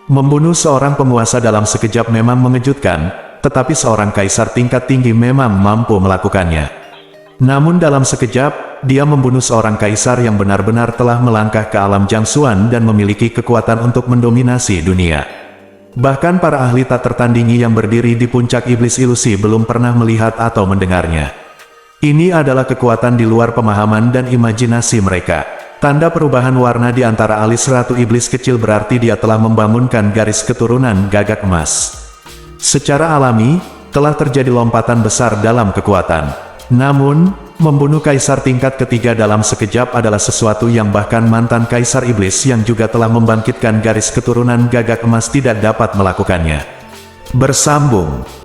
Membunuh seorang penguasa dalam sekejap memang mengejutkan, tetapi seorang kaisar tingkat tinggi memang mampu melakukannya. Namun dalam sekejap, dia membunuh seorang kaisar yang benar-benar telah melangkah ke alam Jiangxuan dan memiliki kekuatan untuk mendominasi dunia. Bahkan para ahli tak tertandingi yang berdiri di puncak iblis ilusi belum pernah melihat atau mendengarnya. Ini adalah kekuatan di luar pemahaman dan imajinasi mereka. Tanda perubahan warna di antara alis Ratu Iblis kecil berarti dia telah membangunkan garis keturunan gagak emas. Secara alami, telah terjadi lompatan besar dalam kekuatan. Namun, membunuh kaisar tingkat ketiga dalam sekejap adalah sesuatu yang bahkan mantan kaisar iblis yang juga telah membangkitkan garis keturunan gagak emas tidak dapat melakukannya. Bersambung.